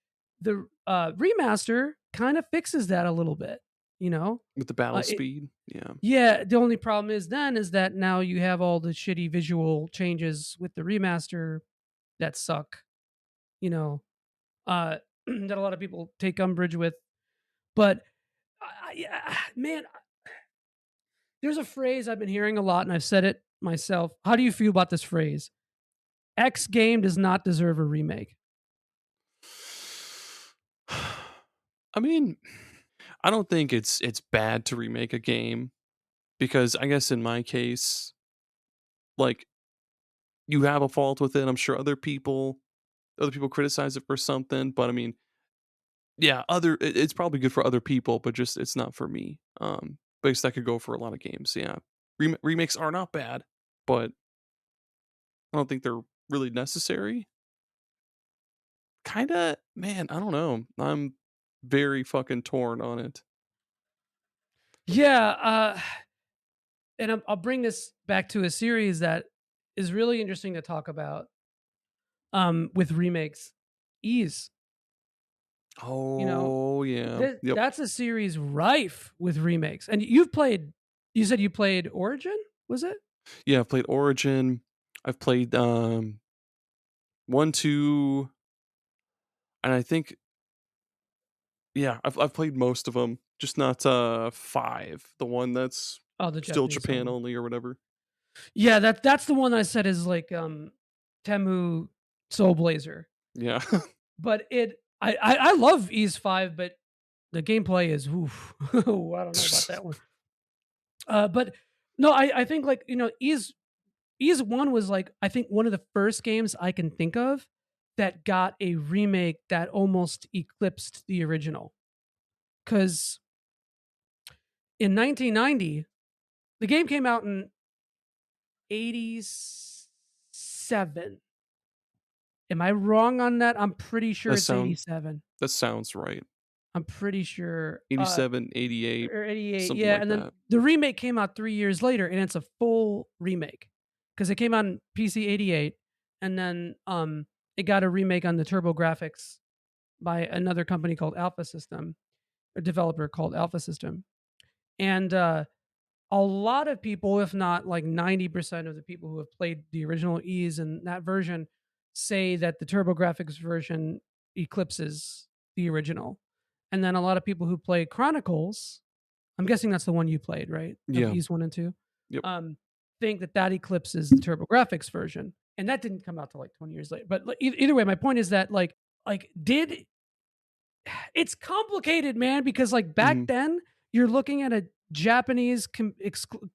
the remaster kind of fixes that a little bit, you know? with the battle It, speed. Yeah, yeah, the only problem is that now you have all the shitty visual changes with the remaster that suck, you know, that a lot of people take umbrage with. But man, there's a phrase I've been hearing a lot, and I've said it myself. How do you feel about this phrase? X game does not deserve a remake. I mean, I don't think it's bad to remake a game because I guess in my case, like you have a fault with it. I'm sure other people criticize it for something, but I mean, yeah, it's probably good for other people, but just it's not for me. But I guess that could go for a lot of games. Yeah, remakes are not bad, but I don't think they're really necessary. Kinda, man, I don't know. I'm very fucking torn on it. Yeah, and I'll bring this back to a series that is really interesting to talk about with remakes. Ease, you know, Oh yeah, yep, that's a series rife with remakes. And you said you played Origin, was it? yeah. I've played Origin. I've played 1, 2, and I think Yeah, I've played most of them, just not 5, the one that's Oh, the still Japanese Japan one. only or whatever. Yeah, that's the one I said is like Temu Soul Blazer. Yeah. But I love Ease 5, but the gameplay is oof. I don't know about that one. But no, I think like, Ease 1 was like I think one of the first games I can think of that got a remake that almost eclipsed the original. Cuz in 1990, the game came out in 87. Am I wrong on that? I'm pretty sure That it's sound 87. that sounds right. I'm pretty sure 87, 88, or 88. something Yeah, like and then that. the remake came out 3 years later and it's a full remake cuz it came out on PC 88 and then it got a remake on the Turbo Graphics by another company called Alpha System, a developer called Alpha System. And a lot of people, if not like 90% of the people who have played the original Ease and that version, say that the TurboGrafx version eclipses the original. And then a lot of people who play Chronicles, I'm guessing that's the one you played, right? Of Yeah. Ease 1 and 2, Yep. think that that eclipses the TurboGrafx version. And that didn't come out till like 20 years later. But either way, my point is that did it's complicated, man, because like back Mhm. then you're looking at a Japanese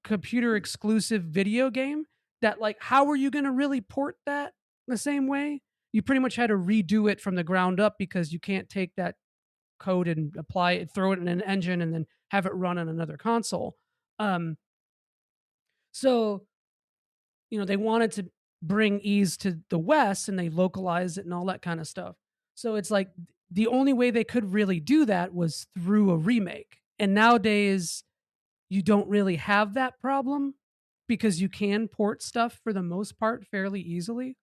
computer exclusive video game that like how are you going to really port that the same way? You pretty much had to redo it from the ground up because you can't take that code and apply it, throw it in an engine, and then have it run on another console. Um, so they wanted to bring Ease to the West and they localized it and all that kind of stuff. So it's like the only way they could really do that was through a remake. And nowadays, you don't really have that problem because you can port stuff for the most part fairly easily,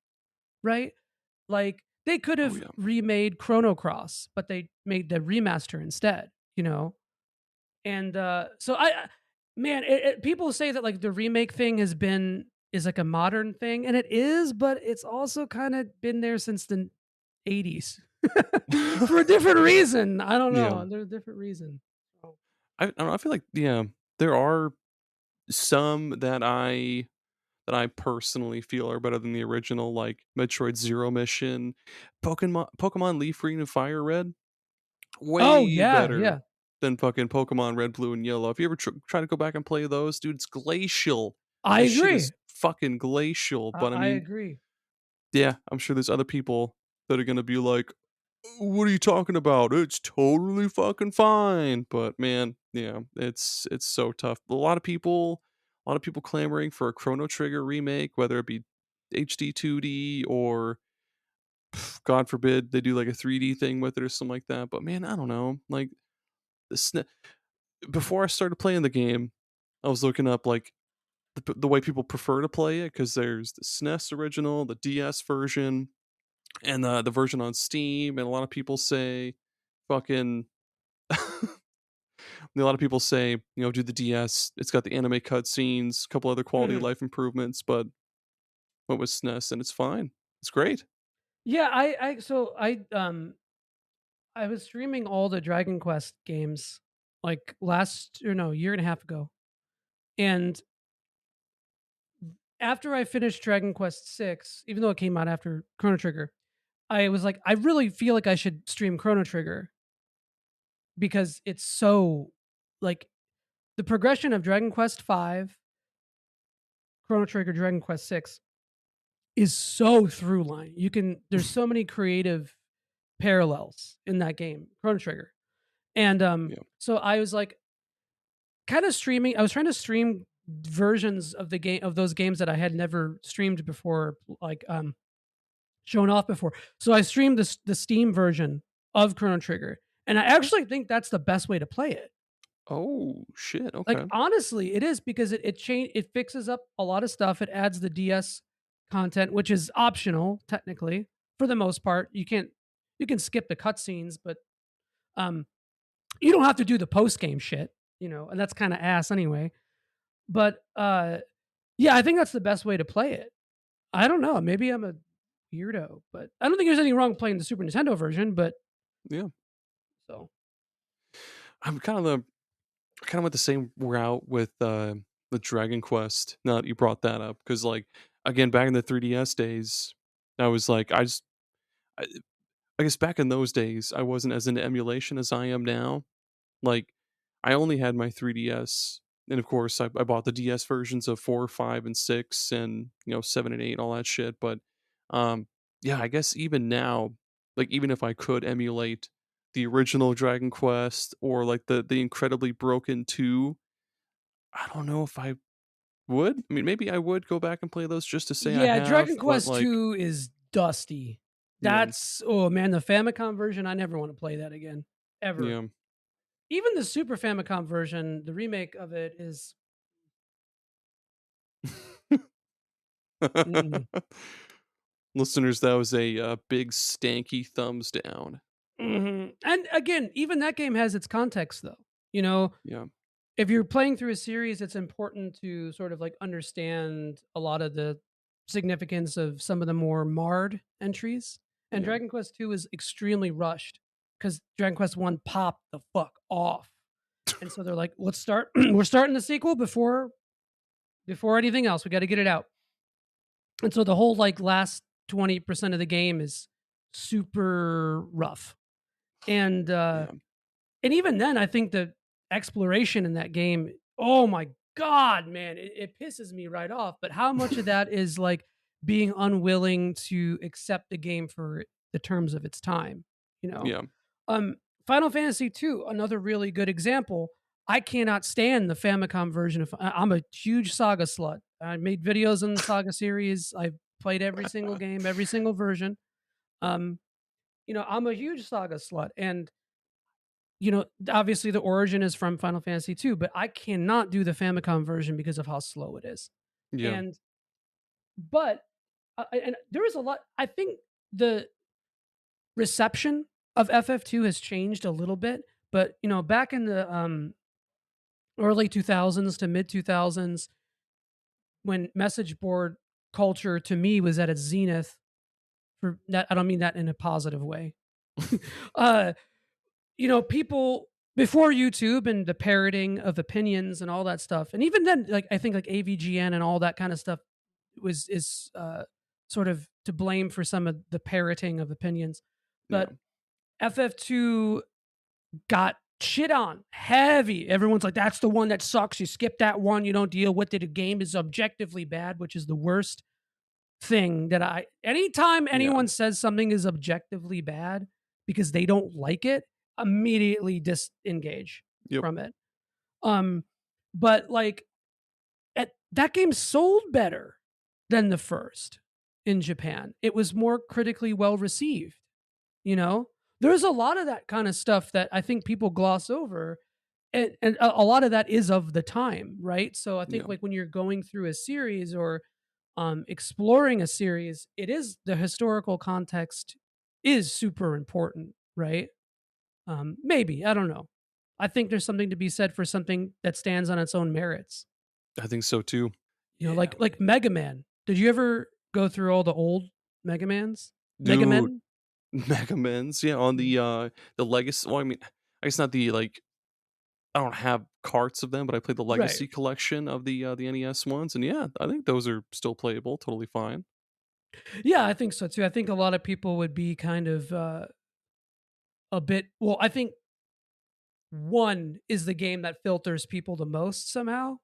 right? Like they could Oh, have yeah. remade Chrono Cross, but they made the remaster instead, you know? And so man, people say that like the remake thing is like a modern thing, and it is, but it's also kind of been there since the 80s for a different reason. I don't Yeah. know. There's a different reason. So, I don't know, I feel like, yeah, there are some that I personally feel are better than the original, like Metroid Zero Mission, Pokemon Leaf Green and Fire Red, oh way yeah, better yeah. than fucking Pokemon Red, Blue, and Yellow. If you ever try to go back and play those, dude, it's glacial. I That shit is agree. fucking glacial. But I I mean, agree. yeah, I'm sure there's other people that are gonna be like, "What are you talking about? It's totally fucking fine." But man, yeah, it's so tough. A lot of people clamoring for a Chrono Trigger remake, whether it be HD 2D or God forbid they do like a 3D thing with it or something like that. But man, I don't know. Like the before I started playing the game, I was looking up like the way people prefer to play it because there's the SNES original, the DS version, and the version on Steam. And a lot of people say fucking a lot of people say, do the DS. It's got the anime cutscenes, a couple other quality of Mhm. life improvements, but what was SNES and it's fine. It's great. Yeah, I was streaming all the Dragon Quest games like last or no, year and a half ago. And after I finished Dragon Quest 6, even though it came out after Chrono Trigger, I was like, I really feel like I should stream Chrono Trigger because it's so like the progression of Dragon Quest 5, Chrono Trigger, Dragon Quest 6 is so through line. There's so many creative parallels in that game, Chrono Trigger. And Yeah. so I was like kind of streaming, I was trying to stream versions of the game of those games that I had never streamed before, like shown off before. So I streamed the Steam version of Chrono Trigger, and I actually think that's the best way to play it. Oh shit. Like Okay. honestly, it is because it fixes up a lot of stuff. It adds the DS content, which is optional technically for the most part. You can skip the cutscenes, but um, you don't have to do the post game shit, and that's kind of ass anyway. But yeah, I think that's the best way to play it. I don't know. Maybe I'm a weirdo, but I don't think there's anything wrong playing the Super Nintendo version. But Yeah. so I'm kind of went the same route with Dragon Quest. Now that you brought that up, because like again, back in the 3DS days, I was like, I, I guess back in those days, I wasn't as into emulation as I am now. Like, I only had my 3DS, and of course, I bought the DS versions of 4, 5, and 6, and 7 and 8, all that shit. But um, yeah, I guess even now, like even if I could emulate the original Dragon Quest or like the incredibly broken 2, I don't know if I would. I mean, maybe I would go back and play those just to say I Yeah, have, Dragon but Quest like, 2 is dusty. yeah, That's oh man, the Famicom version, I never want to play that again. Ever. yeah. Even the Super Famicom version, the remake of it is mm-mm. Listeners, that was a big stanky thumbs down. And again, even that game has its context though. You know, Yeah, if you're playing through a series, it's important to sort of like understand a lot of the significance of some of the more marred entries. And yeah. Dragon Quest 2 is extremely rushed because Dragon Quest 1 popped the fuck off. And so they're like, let's start we're starting the sequel before anything else. We got to get it out. And so the whole like last 20% of the game is super rough. And Yeah, and even then, I think the exploration in that game, oh my god, man, it pisses me right off. But how much of that is like being unwilling to accept the game for the terms of its time, you know? yeah. Um, Final Fantasy 2, another really good example. I cannot stand the Famicom version of. I'm a huge Saga slut. I made videos on the Saga series. I've played every single game, every single version. Um, I'm a huge Saga slut, and obviously the origin is from Final Fantasy 2, but I cannot do the Famicom version because of how slow it is. Yeah, And but and there is a lot. I think the reception of FF2 has changed a little bit, but back in the early 2000s to mid 2000s, when message board culture to me was at its zenith, for that I don't mean that in a positive way. uh People before YouTube and the parroting of opinions and all that stuff, and even then, like I think like AVGN and all that kind of stuff is sort of to blame for some of the parroting of opinions. yeah. But FF2 got shit on heavy. Everyone's like, "That's the one that sucks. You skip that one. You don't deal with it. The game is objectively bad," which is the worst thing that anytime Yeah. anyone says something is objectively bad because they don't like it, immediately disengage Yep. from it. But like that game sold better than the first in Japan. It was more critically well received, you know? There's a lot of that kind of stuff that I think people gloss over. And a lot of that is of the time, right? So I think Yeah. like when you're going through a series or exploring a series, it is the historical context is super important, right? Maybe I don't know. I think there's something to be said for something that stands on its own merits. I think so too. Yeah. Like Mega Man. Did you ever go through all the old Mega Mans? Mega Dude, Men? Mega Men's, yeah, on Mm. the legacy, well, I mean, I guess not the, like, I don't have carts of them, but I played the Right. legacy collection of the NES ones, and yeah, I think those are still playable, totally fine. Yeah, I think so too. I think a lot of people would be kind of a bit. Well, I think one is the game that filters people the most somehow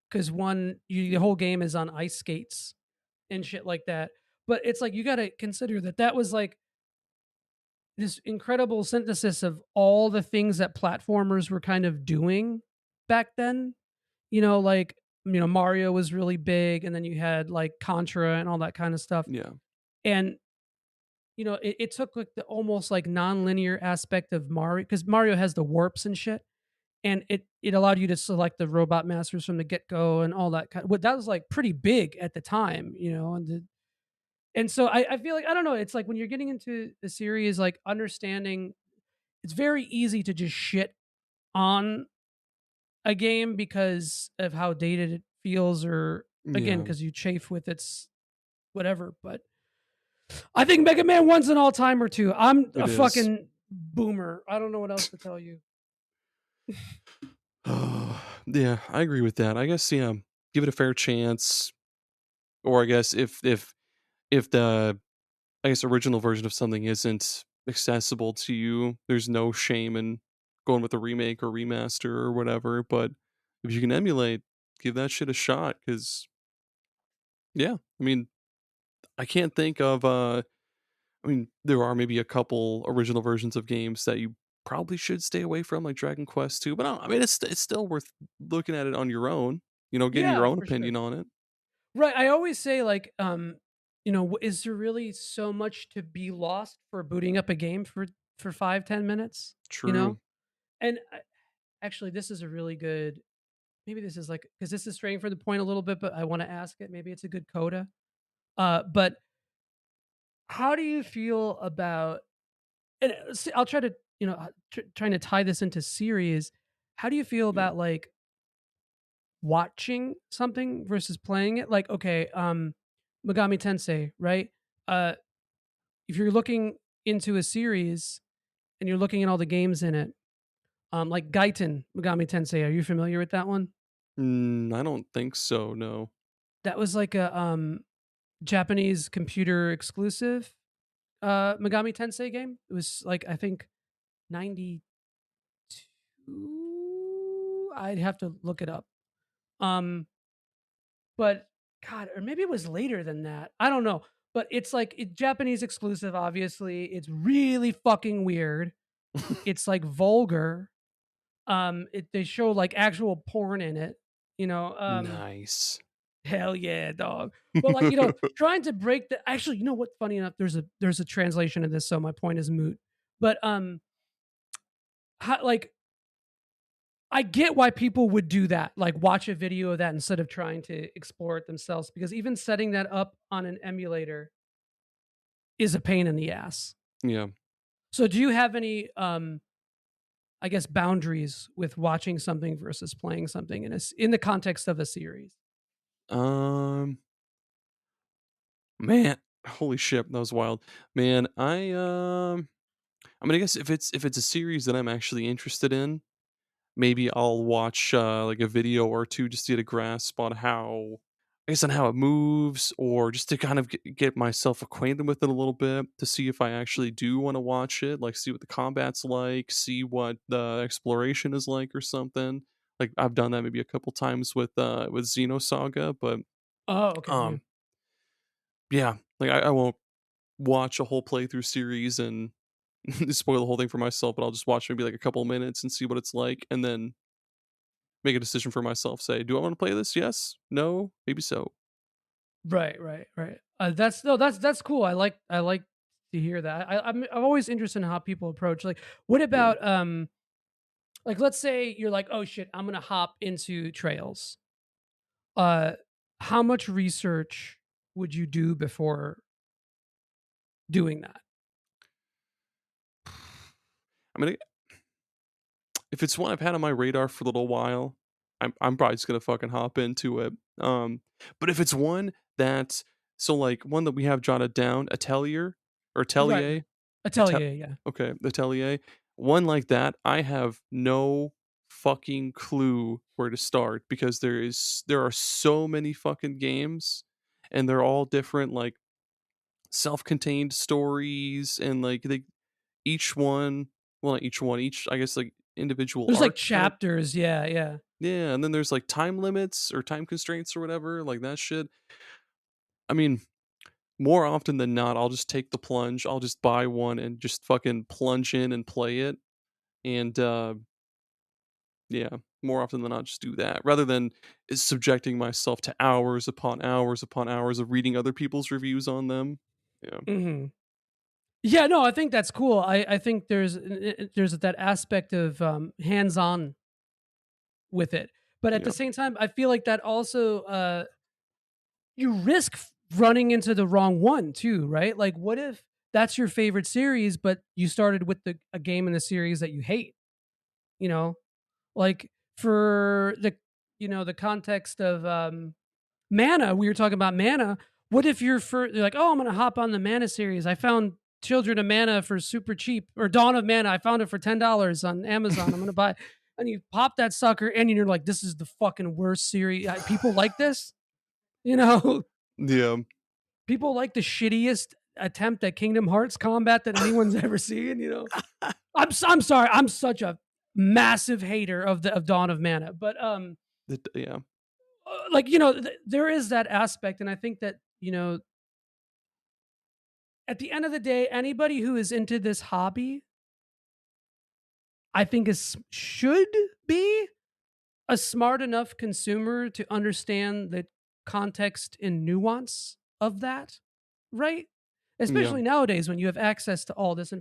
because the whole game is on ice skates and shit like that. But it's like you got to consider that was like this incredible synthesis of all the things that platformers were kind of doing back then. Like Mario was really big, and then you had like Contra and all that kind of stuff. Yeah. And it took like the almost like non-linear aspect of Mario because Mario has the warps and shit, and it allowed you to select the robot masters from the get-go and all that kind of, that was like pretty big at the time, and so I feel like I don't know, it's like when you're getting into the series, like understanding it's very easy to just shit on a game because of how dated it feels, or again Yeah, because you chafe with its whatever. But I think Mega Man 1's an all-timer too. I'm a it is. fucking boomer. I don't know what else to tell you. Yeah, I agree with that. I guess, yeah, give it a fair chance, or I guess if the, I guess, original version of something isn't accessible to you, there's no shame in going with a remake or remaster or whatever, but if you can emulate, give that shit a shot. Because yeah, I mean, I can't think of, I mean, there are maybe a couple original versions of games that you probably should stay away from, like Dragon Quest II, but I mean, it's still worth looking at it on your own, getting your Yeah, own for sure. opinion on it. Right. I always say like, is there really so much to be lost for booting up a game for 5-10 minutes? You know, True. and actually, this is a really good. Maybe this is like because this is straying from the point a little bit, but I want to ask it. Maybe it's a good coda. But how do you feel about? And I'll try to trying to tie this into series. How do you feel Yeah. about like watching something versus playing it? Like, okay, Megami Tensei, right? Uh, if you're looking into a series and you're looking at all the games in it, like Gaiten Megami Tensei, are you familiar with that one? I don't think so, no. That was like a Japanese computer exclusive Megami Tensei game. It was like I think 92. I'd have to look it up. Um, but God, or maybe it was later than that. I don't know. But it's like Japanese exclusive. Obviously, it's really fucking weird. It's like vulgar. They show like actual porn in it. You know. Nice. Hell yeah, dog. But like trying to break the. Actually, you know what? Funny enough, there's a translation of this, so my point is moot. But like I get why people would do that, like watch a video of that instead of trying to explore it themselves, because even setting that up on an emulator is a pain in the ass. Yeah. So do you have any I guess boundaries with watching something versus playing something in the context of a series? Um, man, holy shit, that was wild. Man, I mean, I guess if it's a series that I'm actually interested in, maybe I'll watch like a video or two just to get a grasp on how, I guess, on how it moves, or just to kind of get myself acquainted with it a little bit to see if I actually do want to watch it, like see what the combat's like, see what the exploration is like or something. Like I've done that maybe a couple times with Xenosaga, but Oh, okay, yeah. um yeah, like I won't watch a whole playthrough series and spoil the whole thing for myself, but I'll just watch maybe like a couple minutes and see what it's like, and then make a decision for myself. Say, do I want to play this? Yes, no, maybe so. Right, right, right. That's no, that's cool. I like to hear that. I'm always interested in how people approach. Like, what Yeah. about like let's say you're like, oh shit, I'm gonna hop into Trails. Uh, how much research would you do before doing that? I mean, if it's one I've had on my radar for a little while, I'm probably just gonna fucking hop into it. But if it's one that, so like one that we have jotted down, Atelier or Right, right. Atelier, Atel Atelier, yeah. okay, Atelier, one like that, I have no fucking clue where to start, because there are so many fucking games, and they're all different, like self-contained stories, and like they each one, well, not each one, each, I guess, like individual There's like arc kind of, chapters, yeah, yeah. yeah, and then there's like time limits or time constraints or whatever, like that shit. I mean, more often than not, I'll just take the plunge. I'll just buy one and just fucking plunge in and play it. And yeah, more often than not, just do that rather than subjecting myself to hours upon hours upon hours of reading other people's reviews on them. Yeah, Hmm. Yeah, no, I think that's cool. I think there's that aspect of hands on with it, but at yeah, the same time, I feel like that also you risk running into the wrong one too, right? Like, what if that's your favorite series, but you started with a game in the series that you hate? You know, like for the context of Mana, we were talking about Mana. What if you're like, oh, I'm gonna hop on the Mana series. I found Children of Mana for super cheap, or Dawn of Mana. I found it for $10 on Amazon. I'm gonna buy. and you pop that sucker in, and you're like, this is the fucking worst series. People like this, you know. Yeah. People like the shittiest attempt at Kingdom Hearts combat that anyone's ever seen. You know, I'm sorry, I'm such a massive hater of Dawn of Mana, but Yeah. like, you know, there is that aspect, and I think that, you know, at the end of the day, anybody who is into this hobby, I think should be a smart enough consumer to understand the context and nuance of that, right? Yeah. Especially nowadays when you have access to all this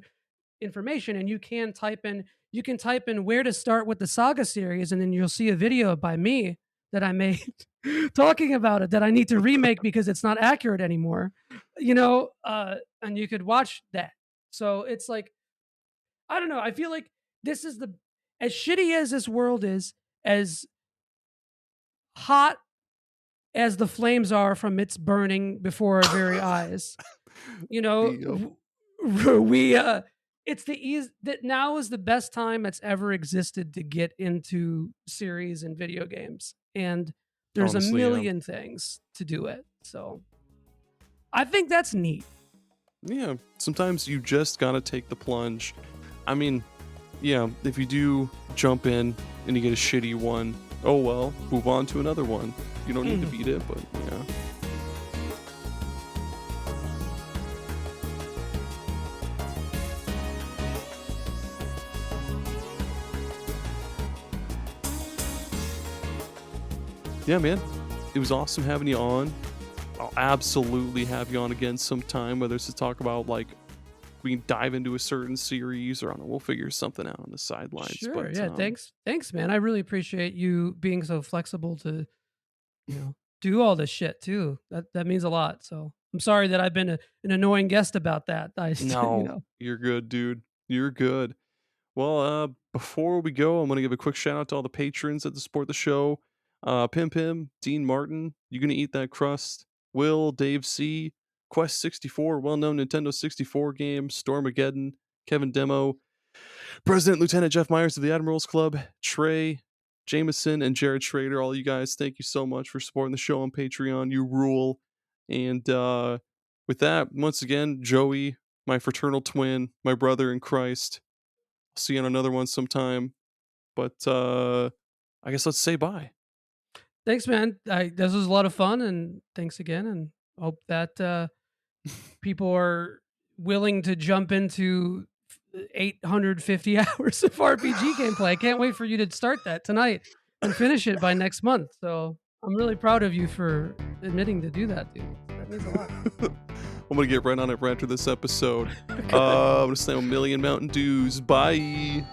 information, and you can type in where to start with the SaGa series, and then you'll see a video by me that I made talking about it that I need to remake because it's not accurate anymore, you know, and you could watch that. So it's like, I don't know, I feel like this is as shitty as this world is, as hot as the flames are from its burning before our very eyes, you know, Yep. we it's the ease that now is the best time that's ever existed to get into series and video games, and there's Honestly, a yeah. million things to do it. So I think that's neat. Yeah, sometimes you just gotta take the plunge. I mean, yeah, if you do jump in and you get a shitty one, oh well, move on to another one. You don't need to beat it, but yeah. Yeah, man, it was awesome having you on. I'll absolutely have you on again sometime, whether it's to talk about, like, we can dive into a certain series, or I don't know, we'll figure something out on the sidelines. Sure. But Yeah. Thanks, man. I really appreciate you being so flexible to, you know, do all this shit too. That means a lot. So I'm sorry that I've been an annoying guest about that. You no, know. you're good, dude. You're good. Well, before we go, I'm gonna give a quick shout out to all the patrons that support the show. PimPim, Dean Martin, You Gonna Eat That Crust, Will, Dave C, Quest 64, well-known Nintendo 64 game, Stormageddon, Kevin Demo, President Lieutenant Jeff Myers of the Admirals Club, Trey, Jameson, and Jared Schroeder. All you guys, thank you so much for supporting the show on Patreon. You rule. And with that, once again, Joey, my fraternal twin, my brother in Christ. I'll see you on another one sometime. But I guess let's say bye. Thanks, man. This was a lot of fun, and thanks again. And hope that people are willing to jump into 850 hours of RPG gameplay. I can't wait for you to start that tonight and finish it by next month. So I'm really proud of you for admitting to do that, dude. That means a lot. I'm gonna get right on it right after this episode. I'm gonna slam a million Mountain Dews. Bye.